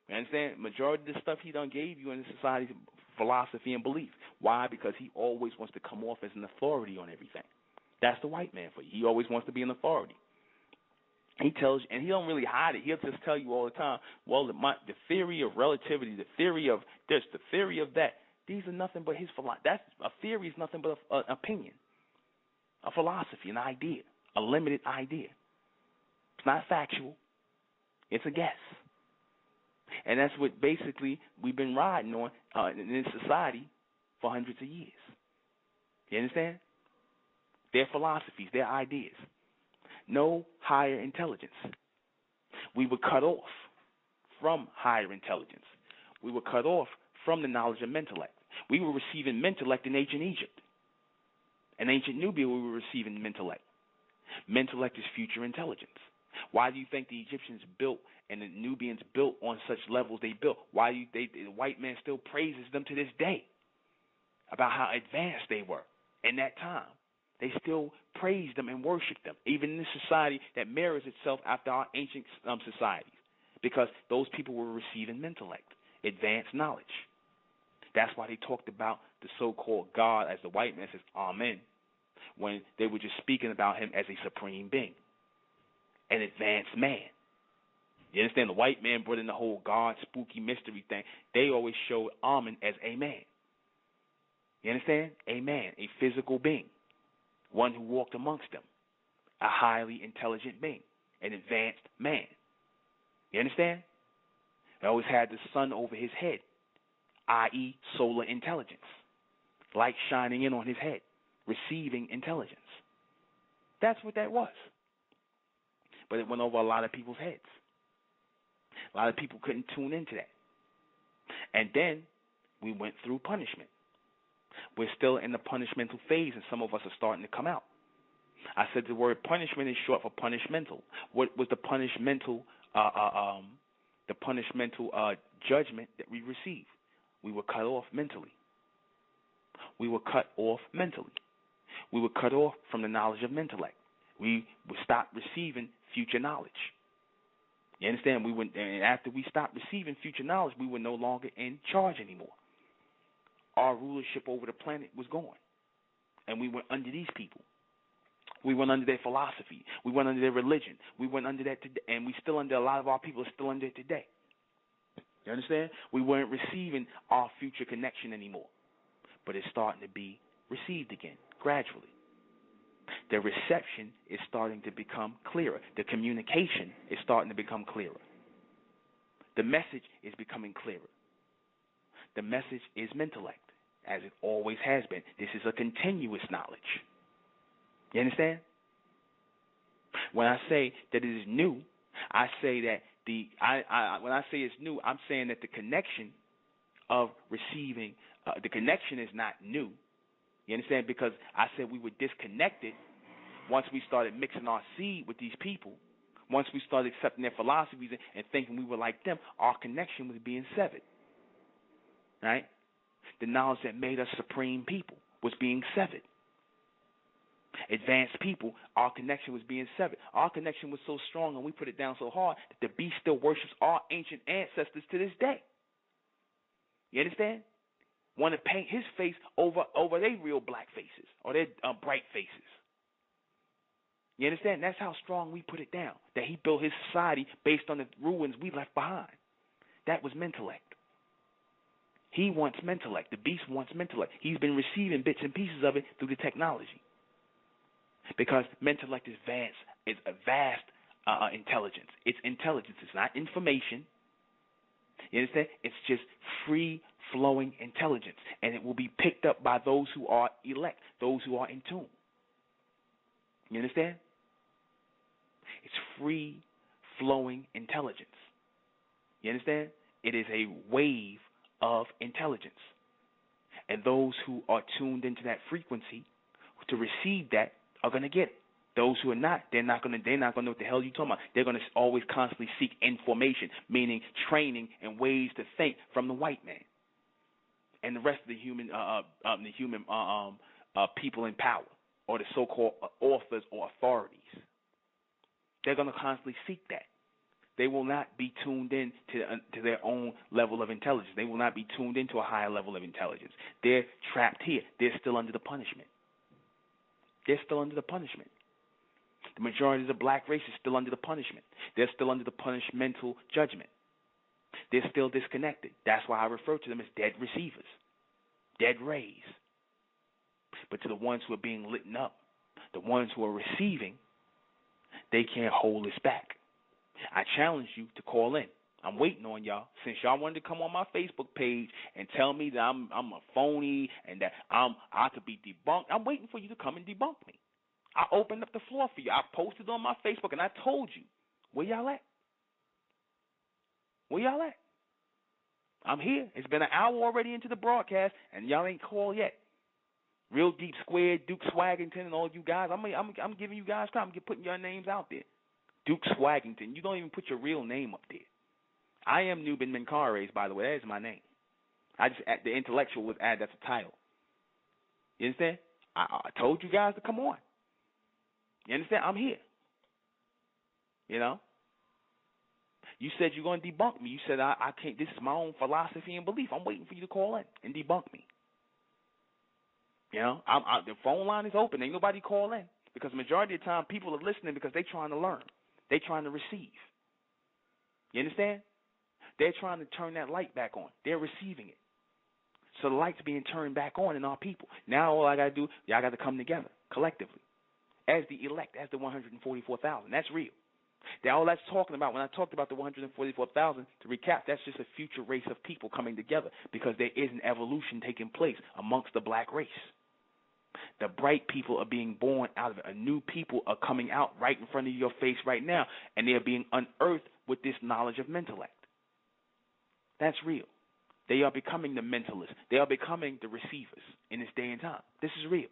A: You understand? Majority of the stuff he done gave you in society is philosophy and belief. Why? Because he always wants to come off as an authority on everything. That's the white man for you. He always wants to be an authority. He tells you, and he don't really hide it. He'll just tell you all the time, well, the theory of relativity, the theory of this, the theory of that, these are nothing but his philosophy. That's a theory is nothing but an opinion, a philosophy, an idea, a limited idea. It's not factual. It's a guess. And that's what basically we've been riding on in society for hundreds of years. You understand? Their philosophies, their ideas. No higher intelligence. We were cut off from higher intelligence. We were cut off from the knowledge of mentellect. We were receiving mentellect in ancient Egypt. In ancient Nubia, we were receiving mentellect. Mentellect is future intelligence. Why do you think the Egyptians built and the Nubians built on such levels they built? Why do the white man still praises them to this day about how advanced they were in that time? They still praise them and worship them, even in a society that mirrors itself after our ancient societies, because those people were receiving mentellect, advanced knowledge. That's why they talked about the so-called God, as the white man says, Amen, when they were just speaking about him as a supreme being, an advanced man. You understand? The white man brought in the whole God, spooky mystery thing. They always showed Amen as a man. You understand? A man, a physical being, one who walked amongst them, a highly intelligent being, an advanced man. You understand? They always had the sun over his head, i.e. solar intelligence, light shining in on his head, receiving intelligence. That's what that was. But it went over a lot of people's heads. A lot of people couldn't tune into that. And then we went through punishment. We're still in the punishmental phase, and some of us are starting to come out. I said the word punishment is short for punishmental. What was the punishmental judgment that we received? We were cut off mentally. We were cut off mentally. We were cut off from the knowledge of intellect. We stopped receiving future knowledge. You understand? And after we stopped receiving future knowledge, we were no longer in charge anymore. Our rulership over the planet was gone, and we went under these people. We went under their philosophy. We went under their religion. We went under that today, and we still under. A lot of our people are still under it today. You understand? We weren't receiving our future connection anymore, but it's starting to be received again, gradually. The reception is starting to become clearer. The communication is starting to become clearer. The message is becoming clearer. The message is mentellect, as it always has been. This is a continuous knowledge. You understand? When I say that it is new, I say that when I say it's new, I'm saying that the connection of receiving, the connection is not new. You understand? Because I said we were disconnected once we started mixing our seed with these people. Once we started accepting their philosophies and thinking we were like them, our connection was being severed. Right? The knowledge that made us supreme people was being severed. Advanced people, our connection was being severed. Our connection was so strong and we put it down so hard that the beast still worships our ancient ancestors to this day. You understand? Want to paint his face over their real black faces or their bright faces. You understand? That's how strong we put it down, that he built his society based on the ruins we left behind. That was mentellect. He wants mentellect. The beast wants mentellect. He's been receiving bits and pieces of it through the technology. Because mentellect is a vast intelligence. It's intelligence. It's not information. You understand? It's just free-flowing intelligence. And it will be picked up by those who are elect, those who are in tune. You understand? It's free-flowing intelligence. You understand? It is a wave of intelligence. And those who are tuned into that frequency to receive that are going to get it. Those who are not, they're not going to know what the hell you're talking about. They're going to always constantly seek information, meaning training and ways to think from the white man and the rest of the human people in power, or the so-called authors or authorities. They're going to constantly seek that. They will not be tuned in to their own level of intelligence. They will not be tuned into a higher level of intelligence. They're trapped here. They're still under the punishment. They're still under the punishment. The majority of the black race is still under the punishment. They're still under the punishmental judgment. They're still disconnected. That's why I refer to them as dead receivers, dead rays. But to the ones who are being lit up, the ones who are receiving, they can't hold us back. I challenge you to call in. I'm waiting on y'all. Since y'all wanted to come on my Facebook page and tell me that I'm a phony and that I could be debunked, I'm waiting for you to come and debunk me. I opened up the floor for you. I posted on my Facebook and I told you. Where y'all at? Where y'all at? I'm here. It's been an hour already into the broadcast and y'all ain't called yet. Real Deep Square, ᴍᴇɪᴛᴇʟ, and all you guys. I'm giving you guys time. I'm putting your names out there. ᴍᴇɪᴛᴇʟ. You don't even put your real name up there. I am ᴍᴇɪᴛᴇʟᴏsᴏ, by the way. That is my name. The intellectual was added. That's a title. You understand? I told you guys to come on. You understand? I'm here. You know? You said you're going to debunk me. You said I can't. This is my own philosophy and belief. I'm waiting for you to call in and debunk me. You know? The phone line is open. Ain't nobody call in. Because the majority of the time, people are listening because they're trying to learn. They're trying to receive. You understand? They're trying to turn that light back on. They're receiving it. So the light's being turned back on in our people. Now all I got to do, y'all got to come together collectively as the elect, as the 144,000. That's real. All that's talking about, when I talked about the 144,000, to recap, that's just a future race of people coming together because there is an evolution taking place amongst the black race. The bright people are being born out of it. A new people are coming out right in front of your face right now, and they are being unearthed with this knowledge of mentellect. That's real. They are becoming the mentalists. They are becoming the receivers in this day and time. This is real.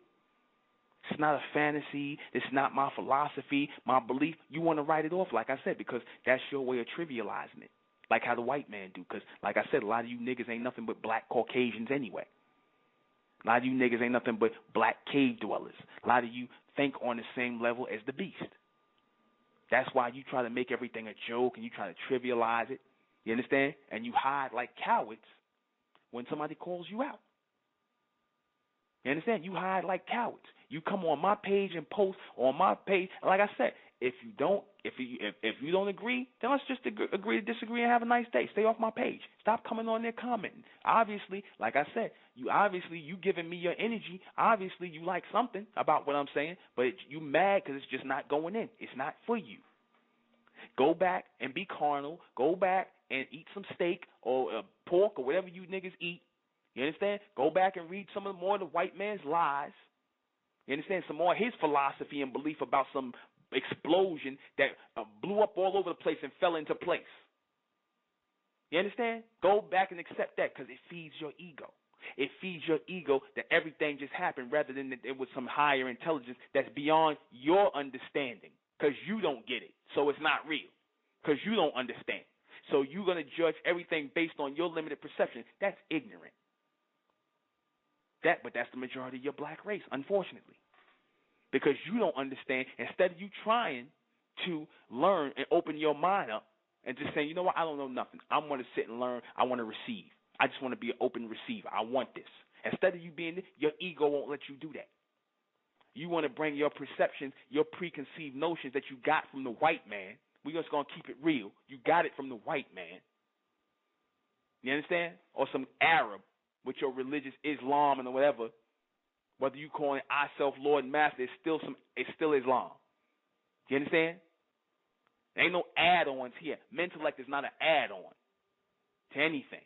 A: It's not a fantasy. It's not my philosophy, my belief. You want to write it off, like I said, because that's your way of trivializing it, like how the white man do. Because, like I said, a lot of you niggas ain't nothing but black Caucasians anyway. A lot of you niggas ain't nothing but black cave dwellers. A lot of you think on the same level as the beast. That's why you try to make everything a joke and you try to trivialize it. You understand? And you hide like cowards when somebody calls you out. You understand? You hide like cowards. You come on my page and post on my page. And like I said, if you don't agree, then let's just agree to disagree and have a nice day. Stay off my page. Stop coming on there commenting. Obviously, like I said, you giving me your energy. Obviously, you like something about what I'm saying, but you mad because it's just not going in. It's not for you. Go back and be carnal. Go back and eat some steak or pork or whatever you niggas eat. You understand? Go back and read some of the more of the white man's lies. You understand? Some more of his philosophy and belief about some explosion that blew up all over the place and fell into place. You understand? Go back and accept that because it feeds your ego. It feeds your ego that everything just happened rather than that it was some higher intelligence that's beyond your understanding because you don't get it. So it's not real because you don't understand. So you're going to judge everything based on your limited perception. That's ignorant. But that's the majority of your black race, unfortunately. Because you don't understand, instead of you trying to learn and open your mind up and just saying, you know what, I don't know nothing. I want to sit and learn. I want to receive. I just want to be an open receiver. I want this. Instead of you being this, your ego won't let you do that. You want to bring your perceptions, your preconceived notions that you got from the white man. We're just going to keep it real. You got it from the white man. You understand? Or some Arab with your religious Islam and whatever. Whether you call it I self Lord and Master, it's still Islam. You understand? There ain't no add-ons here. Mentellect is not an add-on to anything.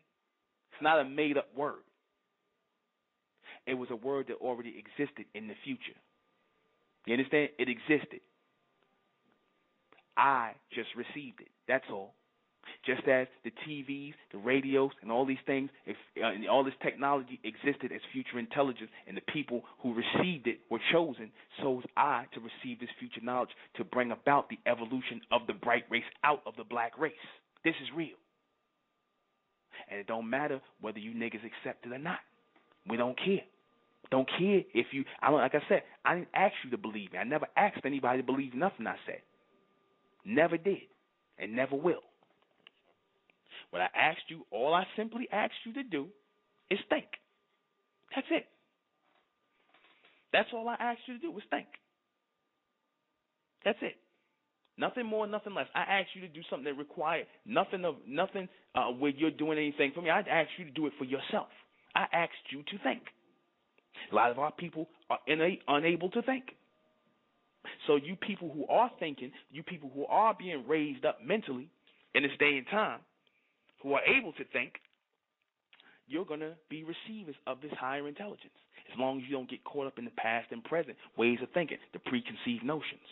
A: It's not a made-up word. It was a word that already existed in the future. You understand? It existed. I just received it. That's all. Just as the TVs, the radios, and all these things, and all this technology existed as future intelligence, and the people who received it were chosen, so was I to receive this future knowledge to bring about the evolution of the bright race out of the black race. This is real. And it don't matter whether you niggas accept it or not. We don't care. Don't care if you, like I said, I didn't ask you to believe me. I never asked anybody to believe nothing I said. Never did, and never will. What I asked you, all I simply asked you to do is think. That's it. That's all I asked you to do was think. That's it. Nothing more, nothing less. I asked you to do something that required nothing where you're doing anything for me. I asked you to do it for yourself. I asked you to think. A lot of our people are unable to think. So you people who are thinking, you people who are being raised up mentally in this day and time, who are able to think, you're going to be receivers of this higher intelligence. As long as you don't get caught up in the past and present ways of thinking, the preconceived notions.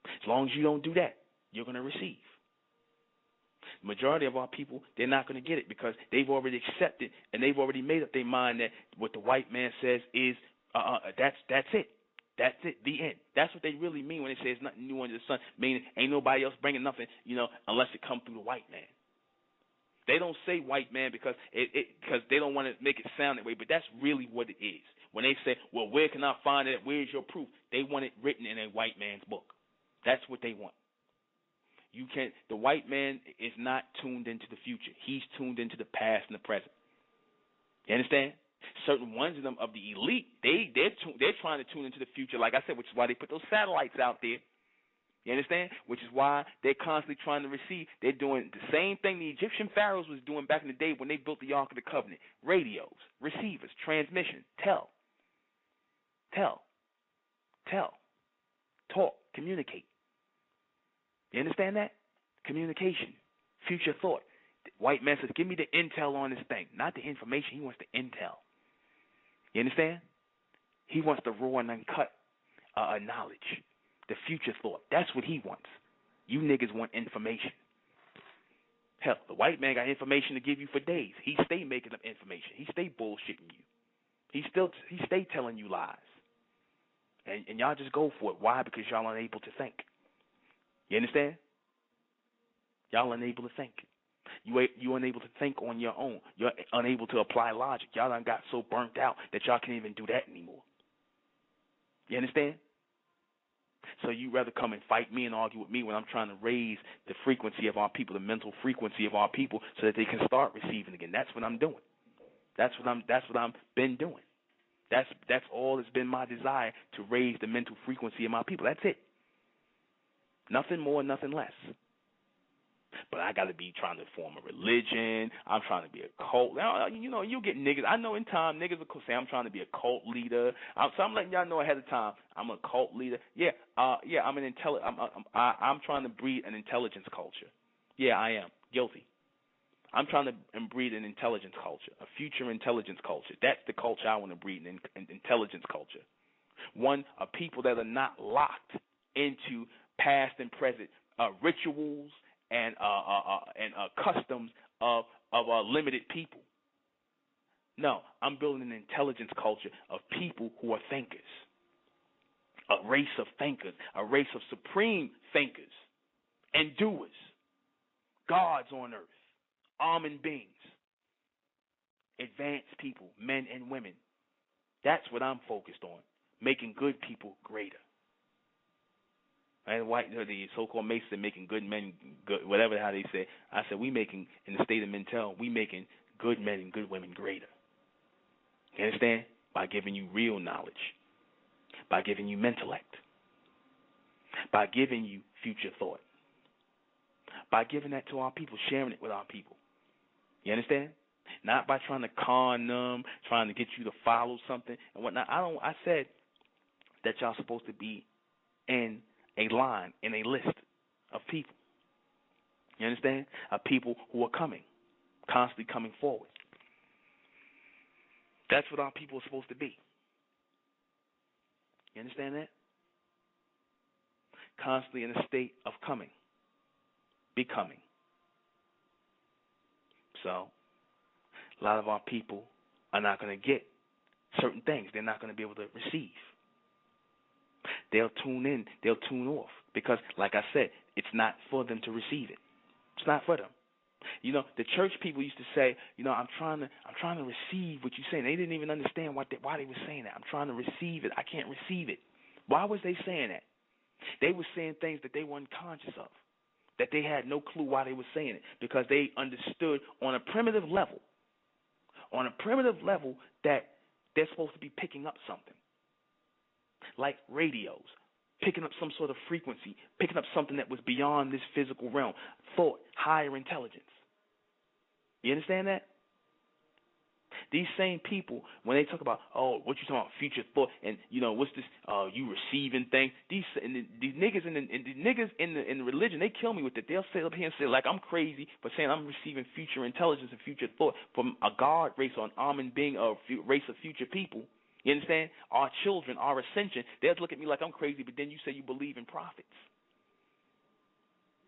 A: As long as you don't do that, you're going to receive. The majority of our people, they're not going to get it because they've already accepted and they've already made up their mind that what the white man says is That's it. That's it. The end. That's what they really mean when they say it's nothing new under the sun. Meaning ain't nobody else bringing nothing, unless it comes through the white man. They don't say white man because because they don't want to make it sound that way, but that's really what it is. When they say, well, where can I find it? Where's your proof? They want it written in a white man's book. That's what they want. The white man is not tuned into the future. He's tuned into the past and the present. You understand? Certain ones of them of the elite, they're trying to tune into the future, like I said, which is why they put those satellites out there. You understand? Which is why they're constantly trying to receive. They're doing the same thing the Egyptian pharaohs was doing back in the day when they built the Ark of the Covenant. Radios, receivers, transmission, talk, communicate. You understand that? Communication, future thought. The white man says, give me the intel on this thing. Not the information. He wants the intel. You understand? He wants the raw and uncut knowledge, the future thought. That's what he wants. You niggas want information. Hell, the white man got information to give you for days. He stay making up information. He stay bullshitting you. He stay telling you lies. And y'all just go for it. Why? Because y'all unable to think. You understand? Y'all unable to think. You unable to think on your own. You're unable to apply logic. Y'all done got so burnt out that y'all can't even do that anymore. You understand? So you rather come and fight me and argue with me when I'm trying to raise the frequency of our people, the mental frequency of our people, so that they can start receiving again. That's what I'm doing. That's what I'm been doing. That's all that's been my desire, to raise the mental frequency of my people. That's it. Nothing more, nothing less. But I got to be trying to form a religion. I'm trying to be a cult. You get niggas. I know in time niggas will say I'm trying to be a cult leader. So I'm letting y'all know ahead of time I'm a cult leader. Yeah. I'm an I'm trying to breed an intelligence culture. Yeah, I am guilty. I'm trying to breed an intelligence culture, a future intelligence culture. That's the culture I want to breed, an intelligence culture. One of people that are not locked into past and present rituals and customs of limited people. No, I'm building an intelligence culture of people who are thinkers, a race of thinkers, a race of supreme thinkers and doers, gods on earth, almond beings, advanced people, men and women. That's what I'm focused on, making good people greater. And the so-called Masons making good men, good, whatever how they say. I said we making, in the state of mental, we making good men and good women greater. You understand? By giving you real knowledge, by giving you intellect, by giving you future thought, by giving that to our people, sharing it with our people. You understand? Not by trying to con them, trying to get you to follow something and whatnot. I said that y'all supposed to be in a line, in a list of people. You understand? Of people who are coming, constantly coming forward. That's what our people are supposed to be. You understand that? Constantly in a state of coming, becoming. So, a lot of our people are not going to get certain things. They're not going to be able to receive. They'll tune in, they'll tune off, because, like I said, it's not for them to receive it. It's not for them. The church people used to say, I'm trying to receive what you're saying. They didn't even understand why they were saying that. I'm trying to receive it. I can't receive it. Why was they saying that? They were saying things that they weren't conscious of, that they had no clue why they were saying it, because they understood on a primitive level that they're supposed to be picking up something. Like radios, picking up some sort of frequency, picking up something that was beyond this physical realm, thought, higher intelligence. You understand that? These same people, when they talk about, what you talking about, future thought, and what's this, you receiving things? These niggas in the religion, they kill me with it. They'll sit up here and say like I'm crazy for saying I'm receiving future intelligence and future thought from a God race or an almond being, a race of future people. You understand? Our children, our ascension, they'll look at me like I'm crazy, but then you say you believe in prophets.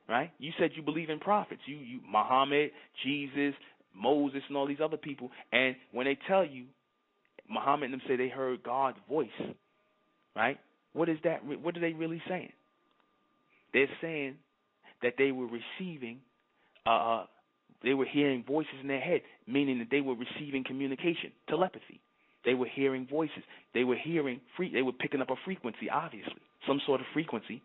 A: Right? You said you believe in prophets. You Muhammad, Jesus, Moses, and all these other people. And when they tell you, Muhammad and them say they heard God's voice, right? What is that? What are they really saying? They're saying that they were receiving, they were hearing voices in their head, meaning that they were receiving communication, telepathy. They were hearing voices. They were hearing they were picking up a frequency, obviously, some sort of frequency.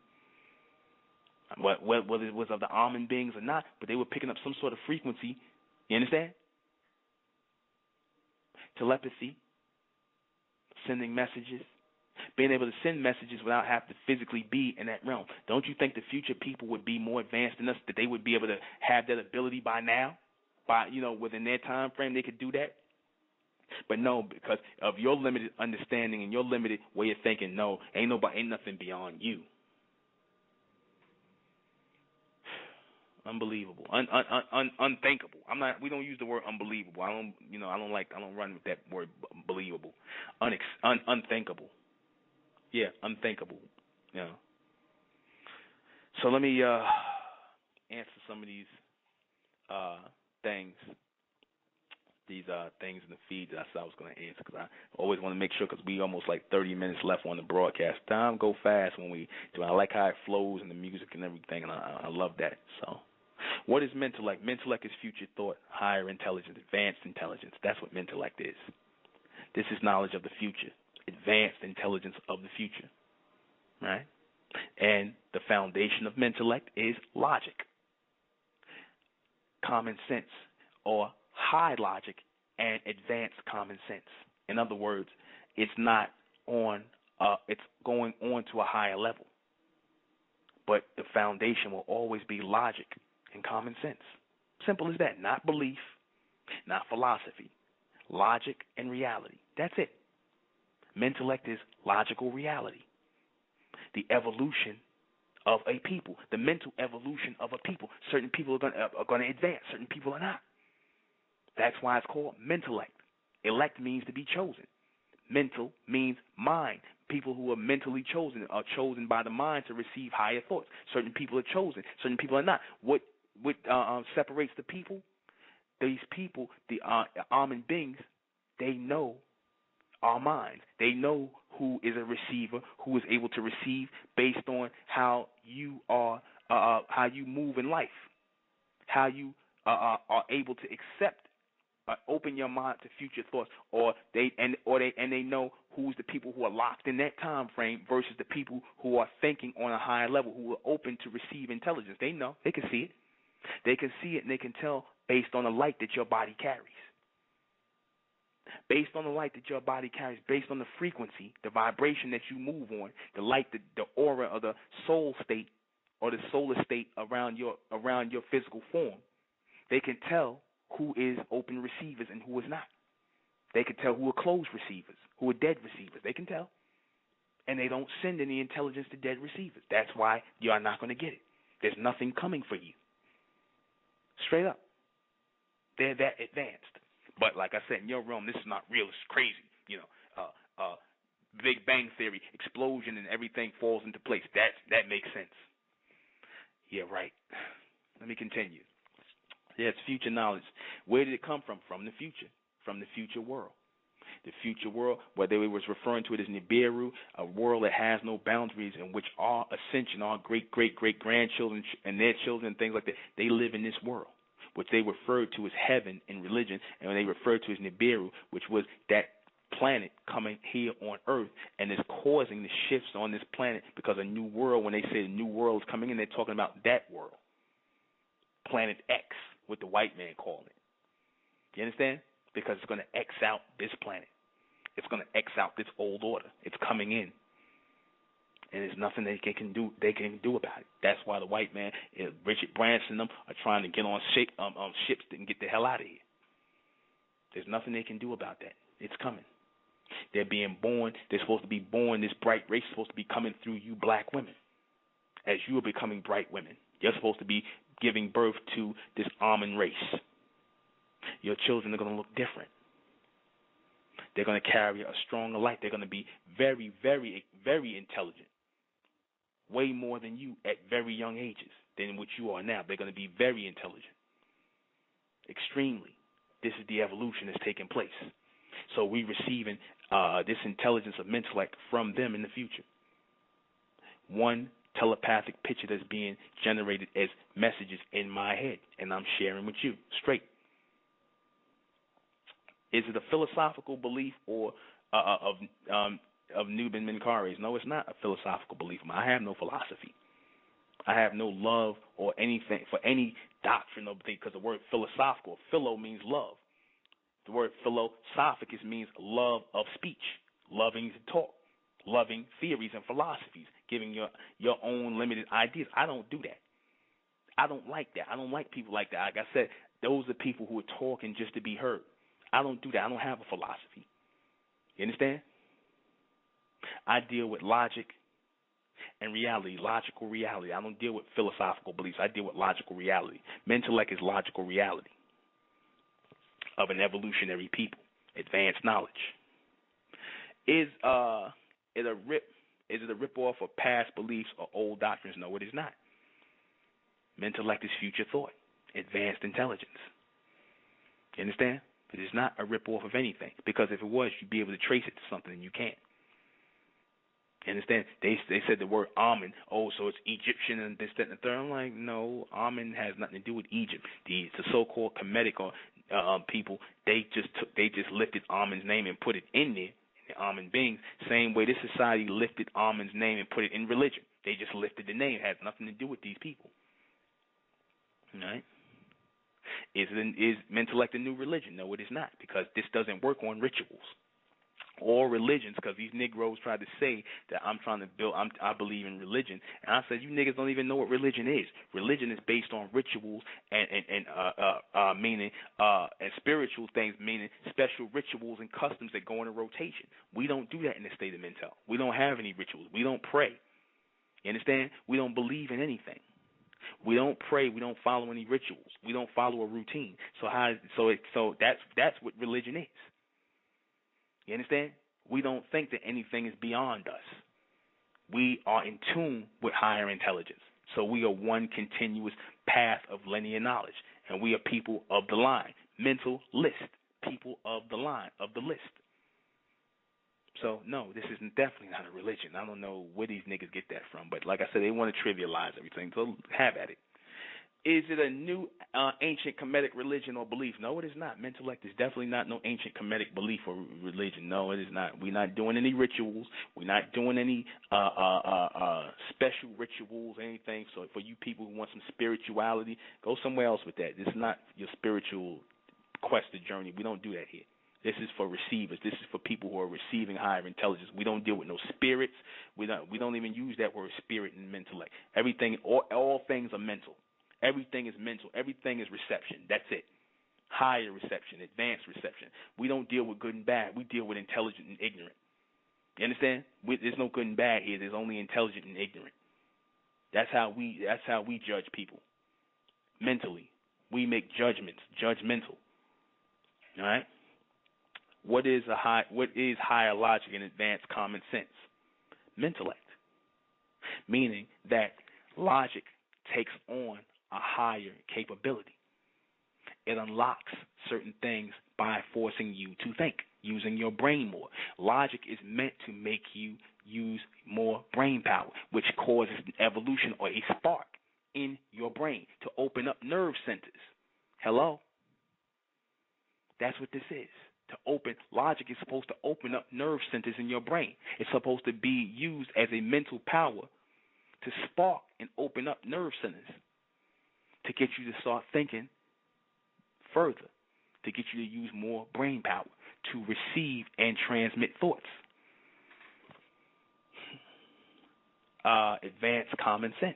A: Whether it was of the almond beings or not, but they were picking up some sort of frequency. You understand? Telepathy, sending messages, being able to send messages without having to physically be in that realm. Don't you think the future people would be more advanced than us, that they would be able to have that ability by now? Within their time frame, they could do that? But no, because of your limited understanding and your limited way of thinking, no, ain't nothing beyond you. Unbelievable, unthinkable. We don't use the word unbelievable. I don't run with that word believable. Unthinkable. Yeah, unthinkable. Yeah. So let me answer some of these things. These things in the feed that I said I was going to answer, because I always want to make sure, because we almost like 30 minutes left on the broadcast. Time go fast when we do. I like how it flows and the music and everything, and I love that. So, what is mentellect? Mentellect is future thought, higher intelligence, advanced intelligence. That's what mentellect is. This is knowledge of the future, advanced intelligence of the future, right? And the foundation of mentellect is logic, common sense, or high logic and advanced common sense. In other words, it's not it's going on to a higher level. But the foundation will always be logic and common sense. Simple as that. Not belief, not philosophy. Logic and reality. That's it. Mentellect is logical reality. The evolution of a people, the mental evolution of a people. Certain people are going to advance, certain people are not. That's why it's called mentellect. Elect means to be chosen. Mental means mind. People who are mentally chosen are chosen by the mind to receive higher thoughts. Certain people are chosen. Certain people are not. What separates the people? These people, the almond beings, they know our minds. They know who is a receiver, who is able to receive based on how you are, how you move in life, how you are able to accept. Open your mind to future thoughts, or they know who's the people who are locked in that time frame versus the people who are thinking on a higher level, who are open to receive intelligence. They know, they can see it. They can see it, and they can tell based on the light that your body carries. Based on the light that your body carries, based on the frequency, the vibration that you move on, the light, the aura, or the soul state, or the solar state around your physical form, they can tell who is open receivers and who is not. They can tell who are closed receivers, who are dead receivers. They can tell. And they don't send any intelligence to dead receivers. That's why you are not going to get it. There's nothing coming for you. Straight up. They're that advanced. But like I said, in your realm, this is not real. It's crazy. Big Bang Theory, explosion, and everything falls into place. That makes sense. Yeah, right. Let me continue. Yeah, it's future knowledge. Where did it come from? From the future world. The future world, where they was referring to it as Nibiru, a world that has no boundaries, in which our ascension, our great-great-great-grandchildren and their children and things like that, they live in this world, which they referred to as heaven in religion, and they referred to as Nibiru, which was that planet coming here on Earth and is causing the shifts on this planet, because a new world, when they say the new world is coming in, they're talking about that world. Planet X, what the white man called it. You understand? Because it's going to X out this planet. It's going to X out this old order. It's coming in, and there's nothing they can do about it. That's why the white man, Richard Branson, and them are trying to get on ships and get the hell out of here. There's nothing they can do about that. It's coming. They're being born. They're supposed to be born. This bright race is supposed to be coming through you black women. As you are becoming bright women, you're supposed to be giving birth to this almond race. Your children are going to look different. They're going to carry a stronger light. They're going to be very, very, very intelligent, way more than you at very young ages than what you are now. They're going to be very intelligent, extremely. This is the evolution that's taking place. So we receiving this intelligence of intellect from them in the future. One telepathic picture that's being generated as messages in my head, and I'm sharing with you straight. Is it a philosophical belief or of Nuben Menkares? No, it's not a philosophical belief. I have no philosophy. I have no love or anything for any doctrine of thing, because the word philosophical, philo means love. The word philosophicus means love of speech, loving to talk, loving theories and philosophies, giving your own limited ideas. I don't do that. I don't like that. I don't like people like that. Like I said, those are people who are talking just to be heard. I don't do that. I don't have a philosophy. You understand? I deal with logic and reality, logical reality. I don't deal with philosophical beliefs. I deal with logical reality. Mentellect is logical reality of an evolutionary people, advanced knowledge. Is it a rip off of past beliefs or old doctrines? No, it is not. Mentellect is future thought, advanced intelligence. You understand? It is not a rip off of anything, because if it was, you'd be able to trace it to something, and you can't. You understand? They said the word Amen. Oh, so it's Egyptian and this, that, and the third. I'm like, no, Amen has nothing to do with Egypt. The so-called Kemetic people, they just lifted Amen's name and put it in there, in the Amen beings. Same way this society lifted Amen's name and put it in religion. They just lifted the name. It has nothing to do with these people. All right? Is Mentellect a new religion? No, it is not, because this doesn't work on rituals or religions, because these Negroes tried to say that I'm trying to build, I believe in religion, and I said, you niggas don't even know what religion is. Religion is based on rituals and meaning and spiritual things, meaning special rituals and customs that go in a rotation. We don't do that in the state of Mentel. We don't have any rituals. We don't pray. You understand? We don't believe in anything. We don't pray. We don't follow any rituals. We don't follow a routine. So that's what religion is. You understand? We don't think that anything is beyond us. We are in tune with higher intelligence. So we are one continuous path of linear knowledge, and we are people of the line, mental list, people of the line, of the list. So, no, this is definitely not a religion. I don't know where these niggas get that from, but like I said, they want to trivialize everything, so have at it. Is it a new ancient Kemetic religion or belief? No, it is not. Mentellect is definitely not no ancient Kemetic belief or religion. No, it is not. We're not doing any rituals. We're not doing any special rituals, anything. So for you people who want some spirituality, go somewhere else with that. This is not your spiritual quest or journey. We don't do that here. This is for receivers. This is for people who are receiving higher intelligence. We don't deal with no spirits. We don't even use that word spirit and mentellect. Everything, all things are mental. Everything is mental. Everything is reception. That's it. Higher reception, advanced reception. We don't deal with good and bad. We deal with intelligent and ignorant. You understand? There's no good and bad here. There's only intelligent and ignorant. That's how we judge people. Mentally, we make judgments. Judgmental. All right. What is higher logic and advanced common sense? Mentellect. Meaning that logic takes on a higher capability. It unlocks certain things by forcing you to think, using your brain more. Logic is meant to make you use more brain power, which causes an evolution or a spark in your brain to open up nerve centers. Hello? That's what this is. Logic is supposed to open up nerve centers in your brain. It's supposed to be used as a mental power to spark and open up nerve centers, to get you to start thinking further, to get you to use more brain power, to receive and transmit thoughts. Advanced common sense.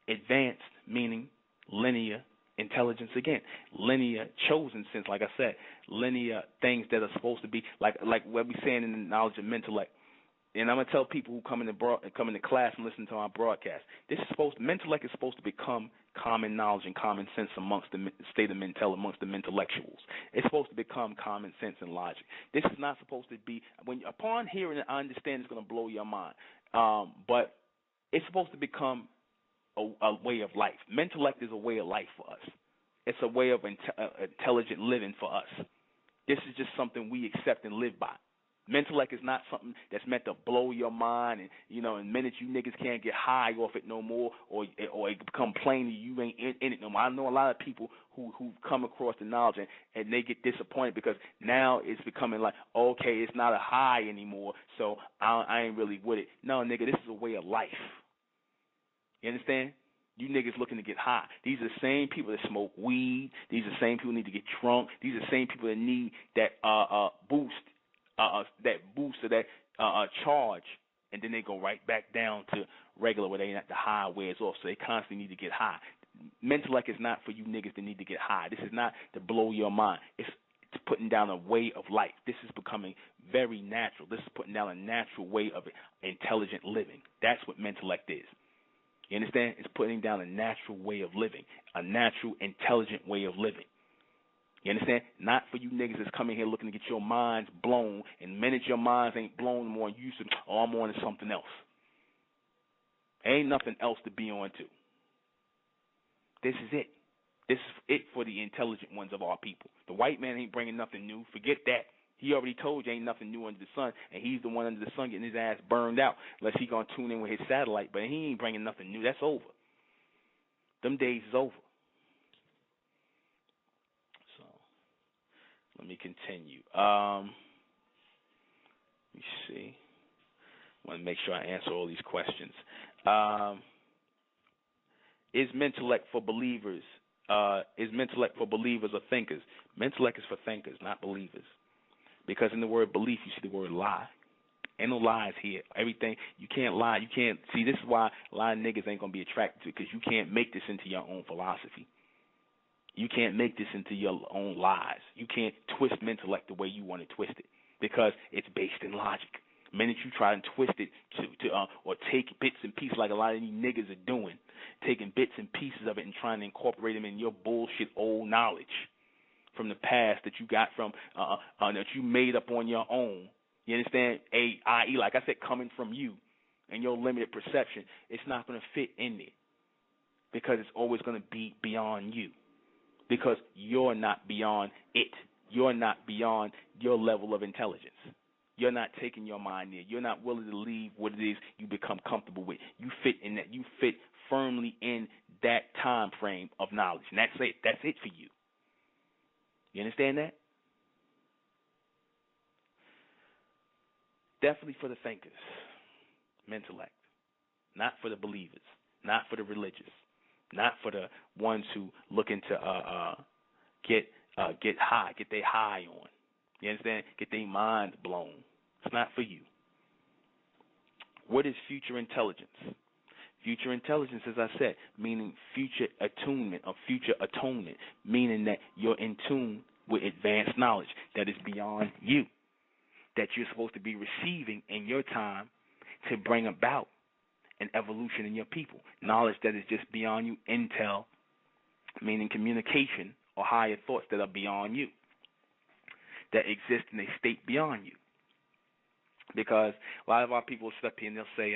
A: Advanced meaning linear intelligence again. Linear chosen sense, like I said, linear things that are supposed to be like what we saying in the knowledge of mentellect. And I'm gonna tell people who come into class and listen to our broadcast. Mentellect is supposed to become common knowledge and common sense amongst the state of mental, amongst the intellectuals. It's supposed to become common sense and logic. This is not supposed to be. Upon hearing it, I understand it's gonna blow your mind. But it's supposed to become a way of life. Mentellect is a way of life for us. It's a way of intelligent living for us. This is just something we accept and live by. Mentellect is not something that's meant to blow your mind, and in minutes you niggas can't get high off it no more, or it become plain that you ain't in it no more. I know a lot of people who come across the knowledge and they get disappointed because now it's becoming like, okay, it's not a high anymore, so I ain't really with it. No, nigga, this is a way of life. You understand? You niggas looking to get high. These are the same people that smoke weed. These are the same people who need to get drunk. These are the same people that need that boost. That boost or that charge, and then they go right back down to regular where they not the high wears off, so they constantly need to get high. Mentellect is not for you niggas that need to get high. This is not to blow your mind. It's putting down a way of life. This is becoming very natural. This is putting down a natural way of intelligent living. That's what mentellect is. You understand? It's putting down a natural way of living, a natural, intelligent way of living. You understand? Not for you niggas that's coming here looking to get your minds blown, and the minute your minds ain't blown more, you say, oh, I'm on to something else. Ain't nothing else to be on to. This is it. This is it for the intelligent ones of our people. The white man ain't bringing nothing new. Forget that. He already told you ain't nothing new under the sun, and he's the one under the sun getting his ass burned out unless he going to tune in with his satellite, but he ain't bringing nothing new. That's over. Them days is over. Let me continue. Let me see. I want to make sure I answer all these questions. Is mentellect for believers? Is mentellect for believers or thinkers? Mentellect is for thinkers, not believers. Because in the word belief, you see the word lie. Ain't no lies here. Everything, you can't lie. You can't, see, this is why a lot of niggas ain't going to be attracted to it, because you can't make this into your own philosophy. You can't make this into your own lies. You can't twist mentellect the way you want to twist it because it's based in logic. The minute you try and twist it or take bits and pieces like a lot of these niggas are doing, taking bits and pieces of it and trying to incorporate them in your bullshit old knowledge from the past that you got from that you made up on your own. You understand? i.e., like I said, coming from you and your limited perception, it's not going to fit in there because it's always going to be beyond you. Because you're not beyond it. You're not beyond your level of intelligence. You're not taking your mind there. You're not willing to leave what it is you become comfortable with. You fit in that. You fit firmly in that time frame of knowledge. And that's it. That's it for you. You understand that? Definitely for the thinkers. Mentellect. Not for the believers. Not for the religious. Not for the ones who looking to get high, get their high on. You understand? Get their minds blown. It's not for you. What is future intelligence? Future intelligence, as I said, meaning future attunement or future atonement, meaning that you're in tune with advanced knowledge that is beyond you, that you're supposed to be receiving in your time to bring about an evolution in your people. Knowledge that is just beyond you. Intel, meaning communication or higher thoughts that are beyond you, that exist in a state beyond you. Because a lot of our people sit up here and they'll say,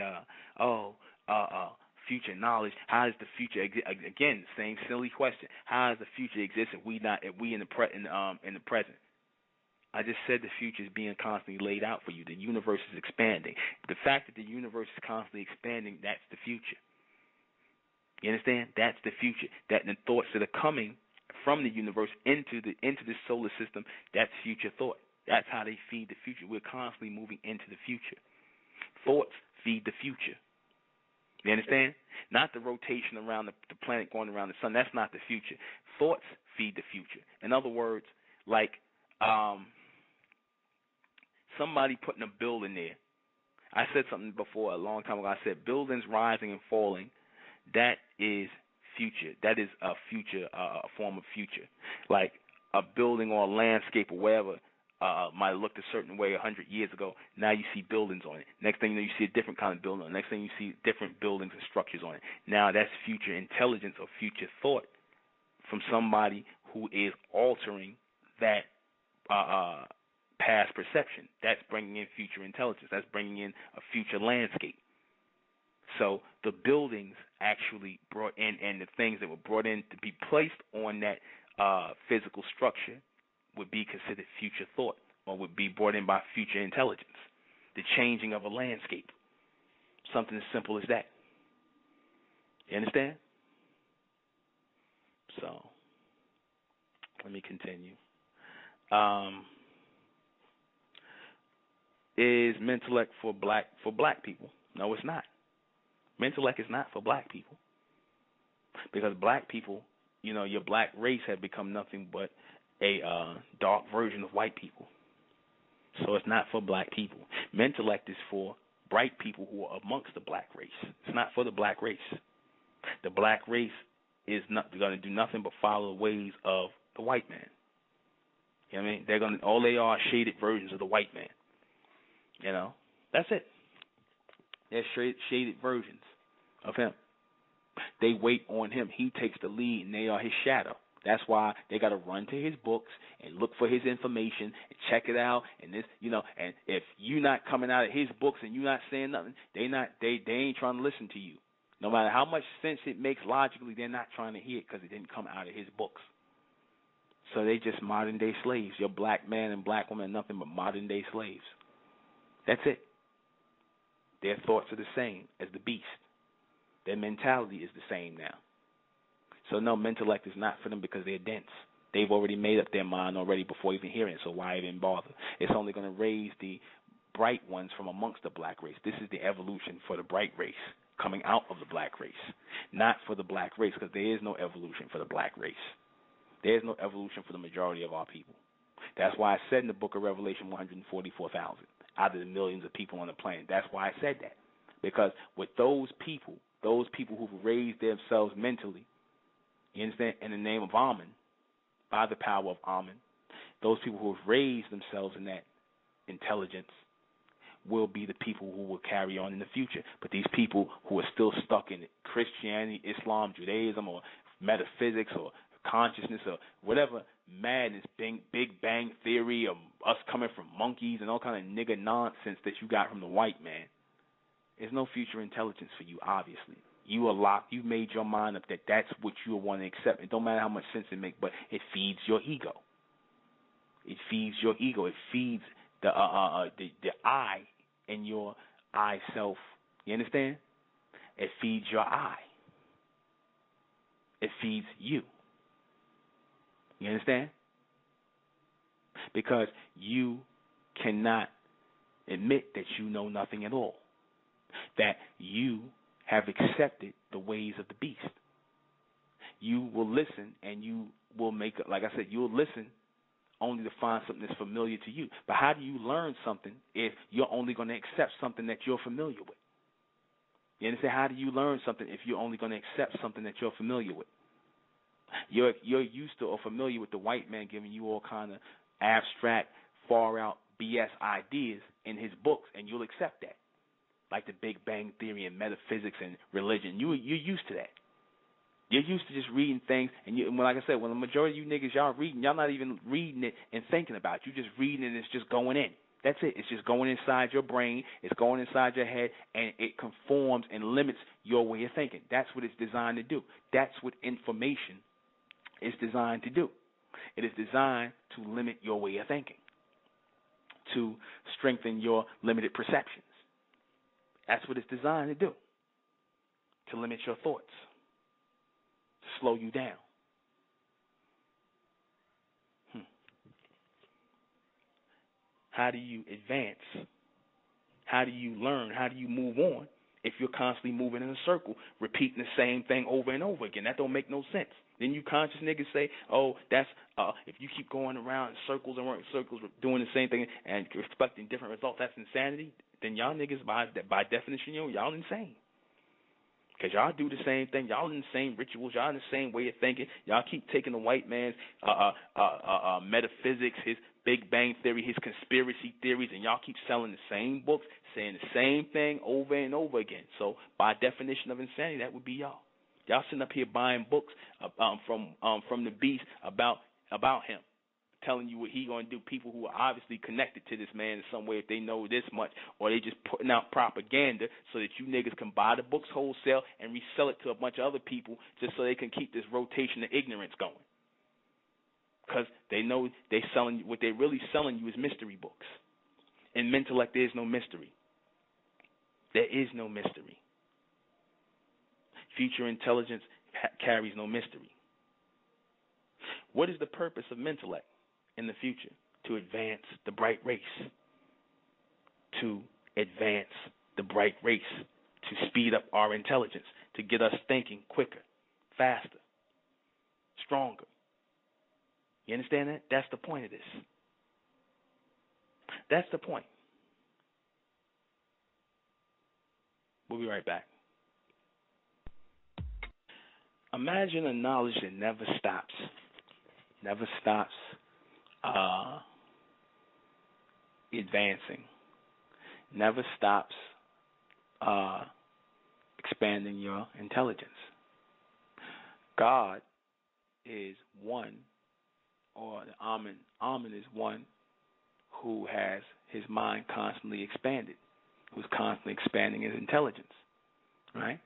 A: future knowledge. How does the future exist? Again, same silly question. How does the future exist if we in the present? I just said the future is being constantly laid out for you. The universe is expanding. The fact that the universe is constantly expanding, that's the future. You understand? That's the future. That the thoughts that are coming from the universe into the solar system, that's future thought. That's how they feed the future. We're constantly moving into the future. Thoughts feed the future. You understand? Not the rotation around the planet going around the sun. That's not the future. Thoughts feed the future. In other words, like somebody putting a building there. I said something before a long time ago. I said buildings rising and falling, that is future. That is a future, a form of future. Like a building or a landscape or whatever might have looked a certain way 100 years ago. Now you see buildings on it. Next thing you know, you see a different kind of building. Next thing you see different buildings and structures on it. Now that's future intelligence or future thought from somebody who is altering that past perception. That's bringing in future intelligence. That's bringing in a future landscape. So the buildings actually brought in, and the things that were brought in to be placed on that physical structure would be considered future thought or would be brought in by future intelligence. The changing of a landscape. Something as simple as that. You understand? So, let me continue. Is Mentellect for black people? No, it's not. Mentellect is not for black people. Because black people, your black race had become nothing but a dark version of white people. So it's not for black people. Mentellect is for bright people who are amongst the black race. It's not for the black race. The black race is not going to do nothing but follow the ways of the white man. You know what I mean? All they are shaded versions of the white man. That's it. They're shaded versions of him. They wait on him. He takes the lead, and they are his shadow. That's why they got to run to his books and look for his information and check it out. And this, and if you're not coming out of his books and you're not saying nothing, they ain't trying to listen to you. No matter how much sense it makes logically, they're not trying to hear it because it didn't come out of his books. So they just modern day slaves. Your black man and black woman are nothing but modern day slaves. That's it. Their thoughts are the same as the beast. Their mentality is the same now. So no, Mentellect is not for them because they're dense. They've already made up their mind already before even hearing it, so why even bother? It's only going to raise the bright ones from amongst the black race. This is the evolution for the bright race, coming out of the black race, not for the black race, because there is no evolution for the black race. There is no evolution for the majority of our people. That's why I said in the book of Revelation 144,000 out of the millions of people on the planet. That's why I said that. Because with those people who've raised themselves mentally, you understand, in the name of Amen, by the power of Amen, those people who have raised themselves in that intelligence will be the people who will carry on in the future. But these people who are still stuck in Christianity, Islam, Judaism, or metaphysics, or consciousness, or whatever madness, Big Bang Theory, or us coming from monkeys and all kind of nigger nonsense that you got from the white man, there's no future intelligence for you, obviously. You are locked. You made your mind up that that's what you want to accept. It don't matter how much sense it makes, but it feeds your ego. It feeds your ego. It feeds the I in your I self. You understand? It feeds your I. It feeds you. You understand? Because you cannot admit that you know nothing at all. That you have accepted the ways of the beast. You will listen and you will like I said, you'll listen only to find something that's familiar to you. But how do you learn something if you're only going to accept something that you're familiar with? You understand? How do you learn something if you're only going to accept something that you're familiar with? You're used to or familiar with the white man giving you all kind of abstract, far-out BS ideas in his books, and you'll accept that. Like the Big Bang Theory and metaphysics and religion. You're used to that. You're used to just reading things, and like I said, when the majority of you niggas, y'all reading, y'all not even reading it and thinking about it. You're just reading it and it's just going in. That's it. It's just going inside your brain. It's going inside your head, and it conforms and limits your way of thinking. That's what it's designed to do. That's what information is designed to do. It is designed to limit your way of thinking, to strengthen your limited perceptions. That's what it's designed to do, to limit your thoughts, to slow you down. How do you advance? How do you learn? How do you move on if you're constantly moving in a circle, repeating the same thing over and over again? That don't make no sense. Then you conscious niggas say, oh, that's if you keep going around in circles and circles doing the same thing and expecting different results, that's insanity. Then y'all niggas, by definition, y'all insane. Because y'all do the same thing. Y'all in the same rituals. Y'all in the same way of thinking. Y'all keep taking the white man's metaphysics, his Big Bang Theory, his conspiracy theories, and y'all keep selling the same books, saying the same thing over and over again. So by definition of insanity, that would be y'all. Y'all sitting up here buying books from the beast about him, telling you what he going to do. People who are obviously connected to this man in some way if they know this much, or they just putting out propaganda so that you niggas can buy the books wholesale and resell it to a bunch of other people just so they can keep this rotation of ignorance going. because they know they selling what they're really selling you is mystery books. In Mentellect, there is no mystery. There is no mystery. Future intelligence carries no mystery. What is the purpose of Mentellect in the future? To advance the bright race. To advance the bright race. To speed up our intelligence. To get us thinking quicker, faster, stronger. You understand that? That's the point of this. That's the point. We'll be right back. Imagine a knowledge that never stops. Never stops advancing. Never stops expanding your intelligence. God is one, or the Amen is one who has his mind constantly expanded, who's constantly expanding his intelligence, right?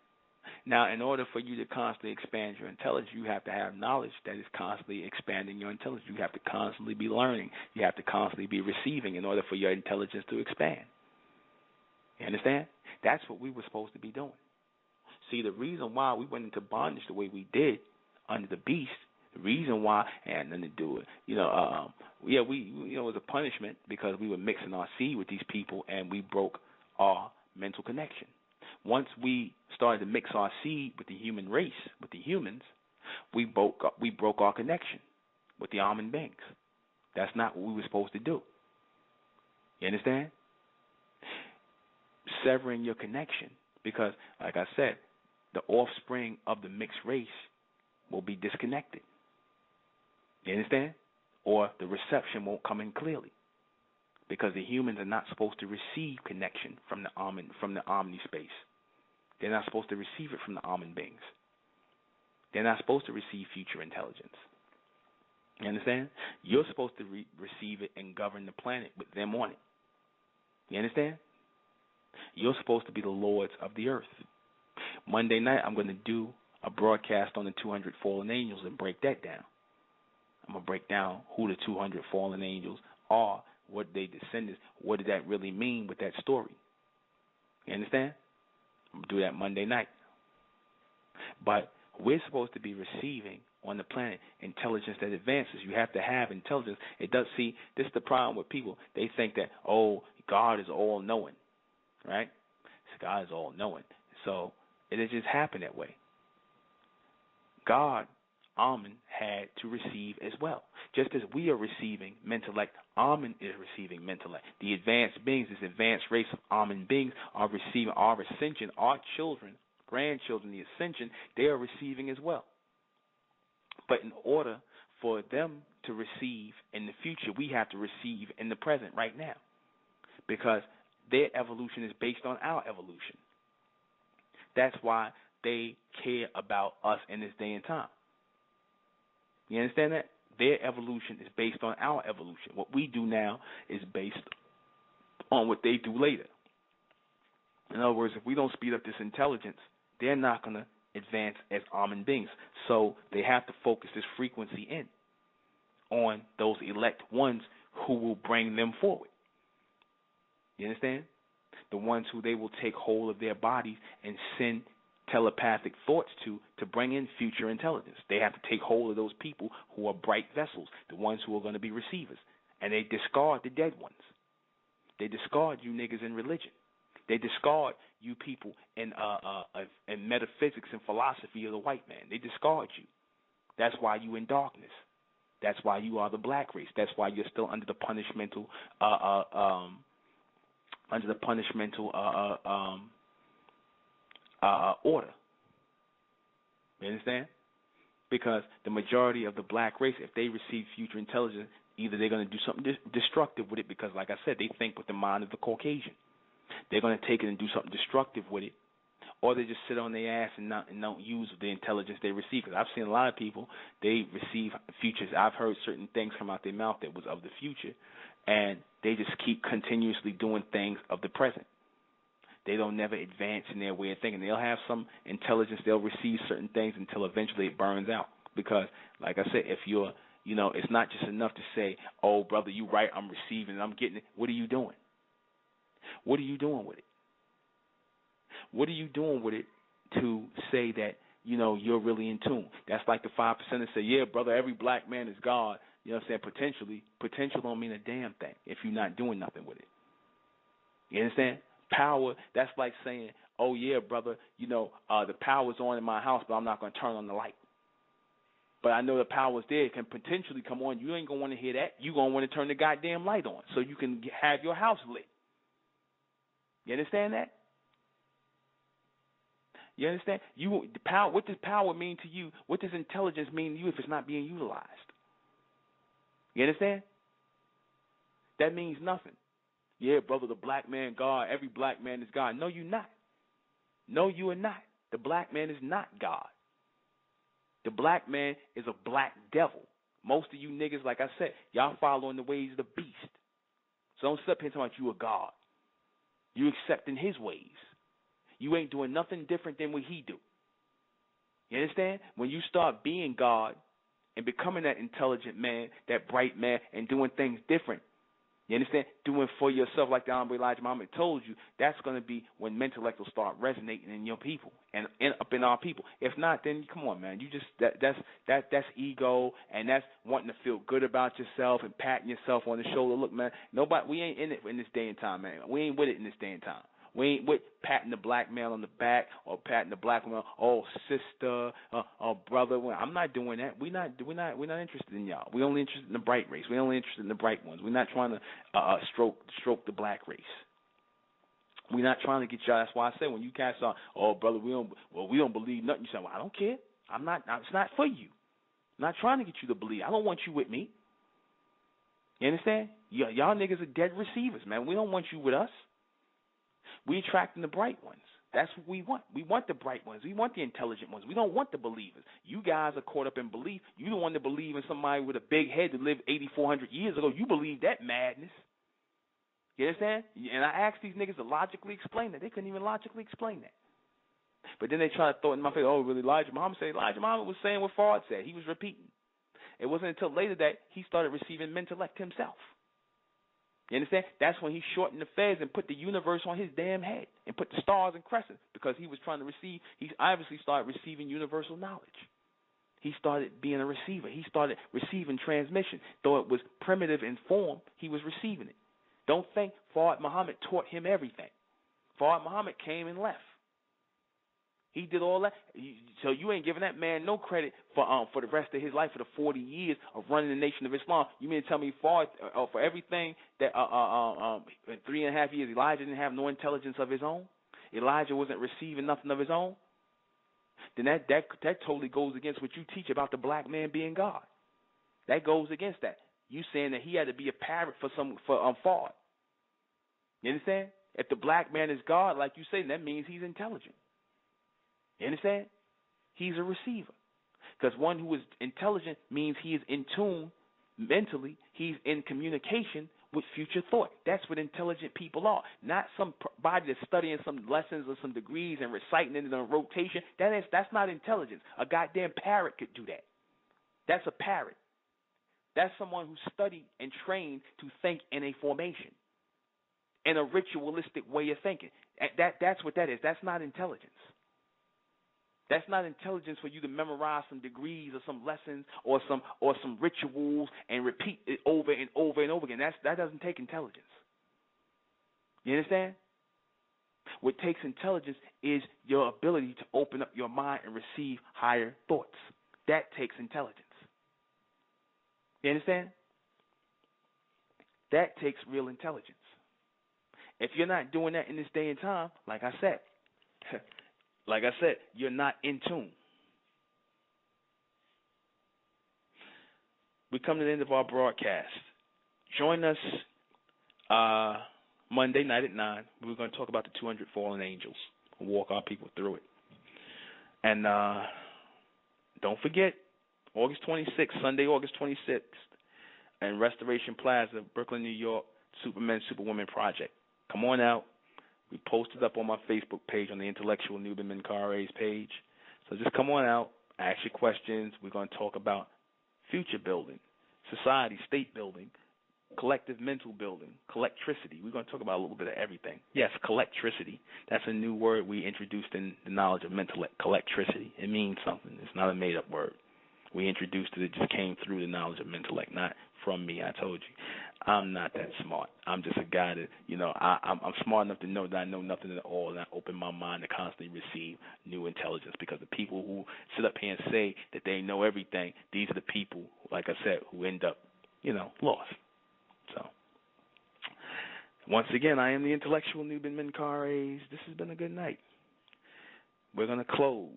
A: Now, in order for you to constantly expand your intelligence, you have to have knowledge that is constantly expanding your intelligence. You have to constantly be learning. You have to constantly be receiving in order for your intelligence to expand. You understand? That's what we were supposed to be doing. See, the reason why we went into bondage the way we did under the beast, the reason why it had nothing to do with, it was a punishment because we were mixing our seed with these people and we broke our mental connection. Once we started to mix our seed with the human race, with the humans, we broke our connection with the almond beings. That's not what we were supposed to do. You understand? Severing your connection, because, like I said, the offspring of the mixed race will be disconnected. You understand? Or the reception won't come in clearly, because the humans are not supposed to receive connection from the omnispace. They're not supposed to receive it from the almond beings. They're not supposed to receive future intelligence. You understand? You're supposed to receive it and govern the planet with them on it. You understand? You're supposed to be the lords of the earth. Monday night, I'm going to do a broadcast on the 200 fallen angels and break that down. I'm going to break down who the 200 fallen angels are, what they descendants, what did that really mean with that story. You understand? I'm going to do that Monday night. But we're supposed to be receiving on the planet intelligence that advances. You have to have intelligence. It does. See, this is the problem with people. They think that, God is all-knowing, right? So God is all-knowing. So it has just happened that way. God, Amen, had to receive as well. Just as we are receiving mentellect, Amen is receiving mentellect. The advanced beings, this advanced race of Amen beings, are receiving our ascension, our children, grandchildren, the ascension, they are receiving as well. But in order for them to receive in the future, we have to receive in the present right now, because their evolution is based on our evolution. That's why they care about us in this day and time. You understand that? Their evolution is based on our evolution. What we do now is based on what they do later. In other words, if we don't speed up this intelligence, they're not going to advance as Amen beings. So they have to focus this frequency in on those elect ones who will bring them forward. You understand? The ones who they will take hold of their bodies and send telepathic thoughts to bring in future intelligence. They have to take hold of those people who are bright vessels, the ones who are going to be receivers. And they discard the dead ones. They discard you niggas in religion. They discard you people in metaphysics and philosophy of the white man. They discard you. That's why you in darkness. That's why you are the black race. That's why you're still under the punishmental order. You understand? Because the majority of the black race, if they receive future intelligence, either they're going to do something destructive with it, because, like I said, they think with the mind of the Caucasian. They're going to take it and do something destructive with it, or they just sit on their ass and don't use the intelligence they receive. Because I've seen a lot of people, they receive futures. I've heard certain things come out their mouth that was of the future, and they just keep continuously doing things of the present. They don't never advance in their way of thinking. They'll have some intelligence. They'll receive certain things until eventually it burns out. Because, like I said, if you're it's not just enough to say, oh, brother, you right, I'm receiving, I'm getting it. What are you doing? What are you doing with it? What are you doing with it to say that, you're really in tune? That's like the 5% that say, yeah, brother, every black man is God. You know what I'm saying? Potentially. Potential don't mean a damn thing if you're not doing nothing with it. You understand? Power, that's like saying, oh, yeah, brother, the power's on in my house, but I'm not going to turn on the light. But I know the power's there. It can potentially come on. You ain't going to want to hear that. You're going to want to turn the goddamn light on so you can have your house lit. You understand that? You understand? The power. What does power mean to you? What does intelligence mean to you if it's not being utilized? You understand? That means nothing. Yeah, brother, the black man God. Every black man is God. No, you're not. No, you are not. The black man is not God. The black man is a black devil. Most of you niggas, like I said, y'all following the ways of the beast. So don't sit up here and talk about you a God. You accepting his ways. You ain't doing nothing different than what he do. You understand? When you start being God and becoming that intelligent man, that bright man, and doing things different, you understand? Doing for yourself like the 'ʟᴏឡɪᴄᴛ Muhammad told you, that's going to be when mental intellect will start resonating in your people and up in our people. If not, then come on, man. You just that's ego, and that's wanting to feel good about yourself and patting yourself on the shoulder. Look, man, we ain't in it in this day and time, man. We ain't with it in this day and time. We ain't with patting the black man on the back or patting the black woman, oh sister, brother. I'm not doing that. We're not interested in y'all. We're only interested in the bright race. We're only interested in the bright ones. We're not trying to stroke the black race. We're not trying to get y'all. That's why I say when you cats are, oh brother, we don't believe nothing. You say, well, I don't care. I'm not. It's not for you. I'm not trying to get you to believe. I don't want you with me. You understand? Y'all niggas are dead receivers, man. We don't want you with us. We attracting the bright ones. That's what we want. We want the bright ones. We want the intelligent ones. We don't want the believers. You guys are caught up in belief. You don't want to believe in somebody with a big head that lived 8,400 years ago. You believe that madness. You understand? And I asked these niggas to logically explain that. They couldn't even logically explain that. But then they try to throw it in my face. Oh, really? Elijah Muhammad said. Elijah Muhammad was saying what Fard said. He was repeating. It wasn't until later that he started receiving mental intellect himself. You understand? That's when he shortened the feds and put the universe on his damn head and put the stars and crescents because he was trying to receive. He obviously started receiving universal knowledge. He started being a receiver. He started receiving transmission. Though it was primitive in form, he was receiving it. Don't think Fard Muhammad taught him everything. Fard Muhammad came and left. He did all that. So you ain't giving that man no credit for the rest of his life, for the 40 years of running the nation of Islam. You mean to tell me for everything that in 3.5 years Elijah didn't have no intelligence of his own? Elijah wasn't receiving nothing of his own? Then that totally goes against what you teach about the black man being God. That goes against that. You saying that he had to be a parrot for Fard. You understand? If the black man is God, like you say, that means he's intelligent. You understand? He's a receiver. Because one who is intelligent means he is in tune mentally. He's in communication with future thought. That's what intelligent people are. Not somebody that's studying some lessons or some degrees and reciting it in a rotation. That's not intelligence. A goddamn parrot could do that. That's a parrot. That's someone who studied and trained to think in a formation, in a ritualistic way of thinking. That's what that is. That's not intelligence. That's not intelligence for you to memorize some degrees or some lessons or some rituals and repeat it over and over and over again. That doesn't take intelligence. You understand? What takes intelligence is your ability to open up your mind and receive higher thoughts. That takes intelligence. You understand? That takes real intelligence. If you're not doing that in this day and time, like I said, you're not in tune. We come to the end of our broadcast. Join us Monday night at 9. We're going to talk about the 200 fallen angels and walk our people through it. And don't forget, August 26th, Sunday, August 26th, in Restoration Plaza, Brooklyn, New York, Supermen, Superwomen Project. Come on out. We posted up on my Facebook page on the Intellectual Nuben Menkare's page. So just come on out, ask your questions. We're going to talk about future building society, state building, collective mental building, collectricity. We're going to talk about a little bit of everything. Yes, collectricity. That's a new word we introduced in the knowledge of mental collectricity. It means something. It's not a made-up word. We introduced it. It just came through the knowledge of intellect, not from me. I told you, I'm not that smart. I'm just a guy that, I'm smart enough to know that I know nothing at all, and I open my mind to constantly receive new intelligence, because the people who sit up here and say that they know everything, these are the people, like I said, who end up, lost. So, once again, I am the intellectual Nuben Menkares. This has been a good night. We're going to close.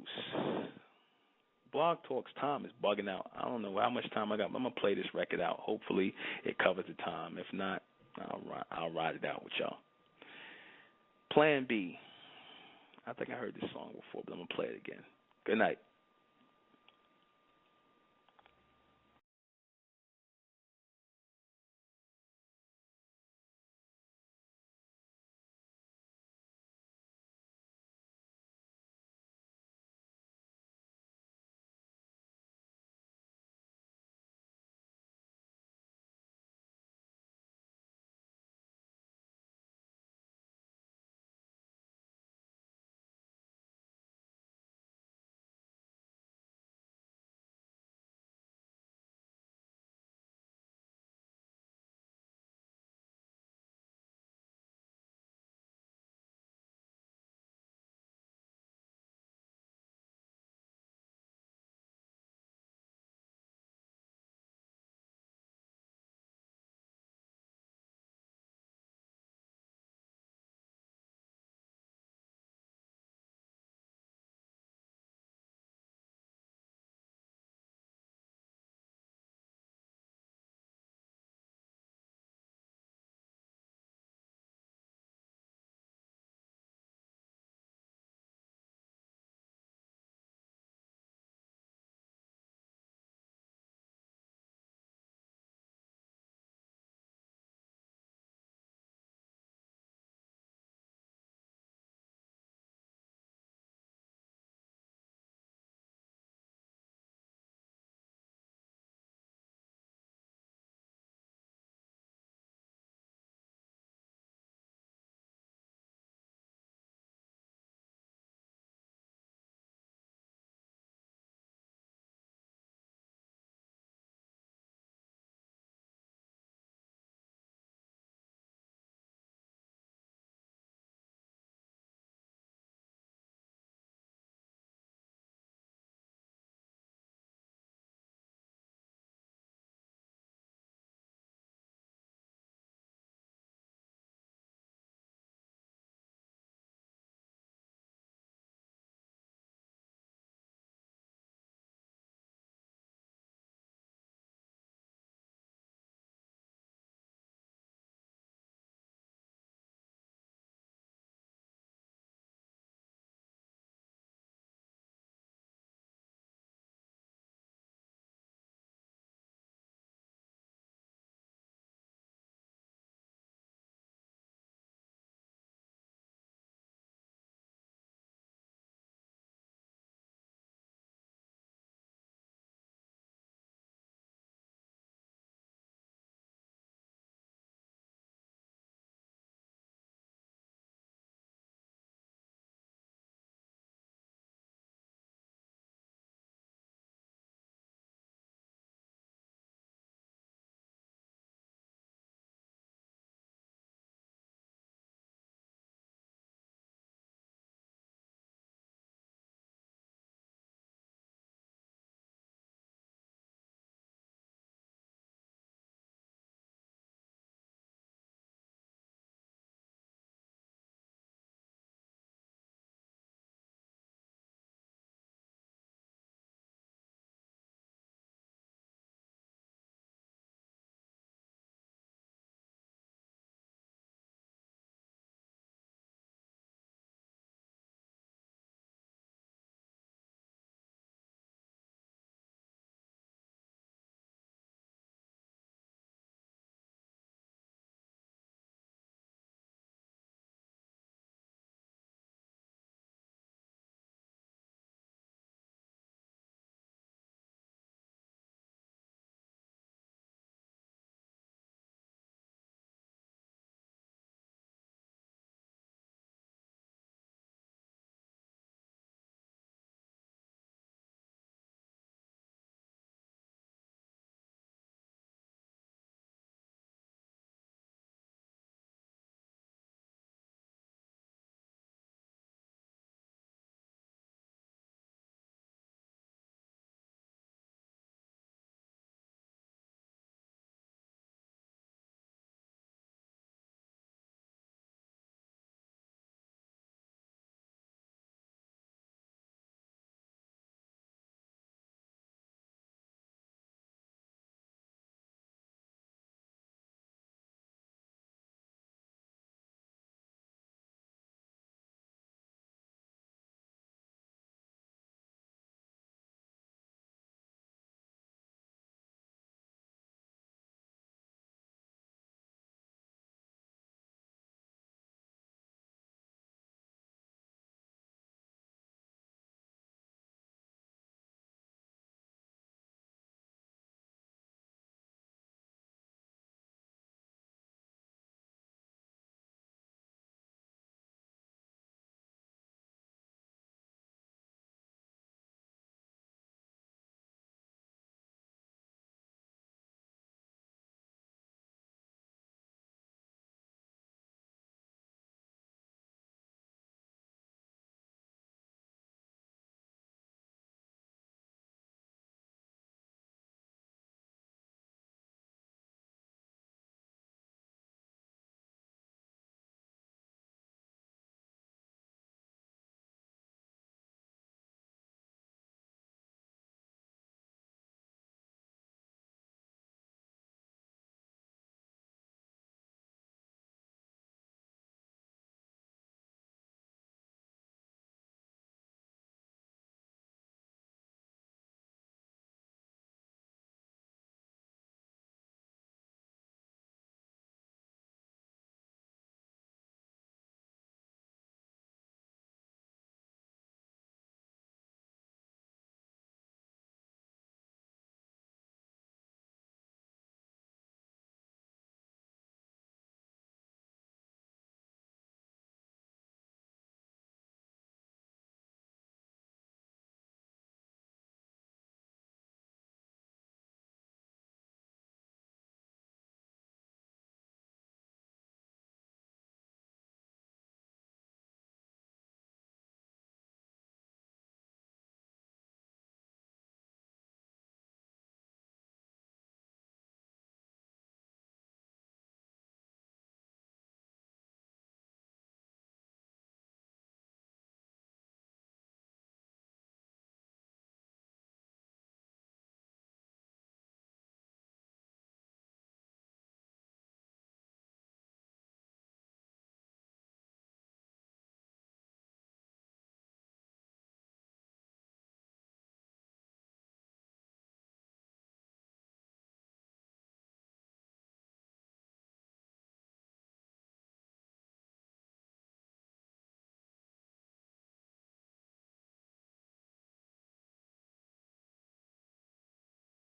A: Blog Talk's time is bugging out. I don't know how much time I got, but I'm going to play this record out. Hopefully it covers the time. If not, I'll ride it out with y'all. Plan B. I think I heard this song before, but I'm going to play it again. Good night.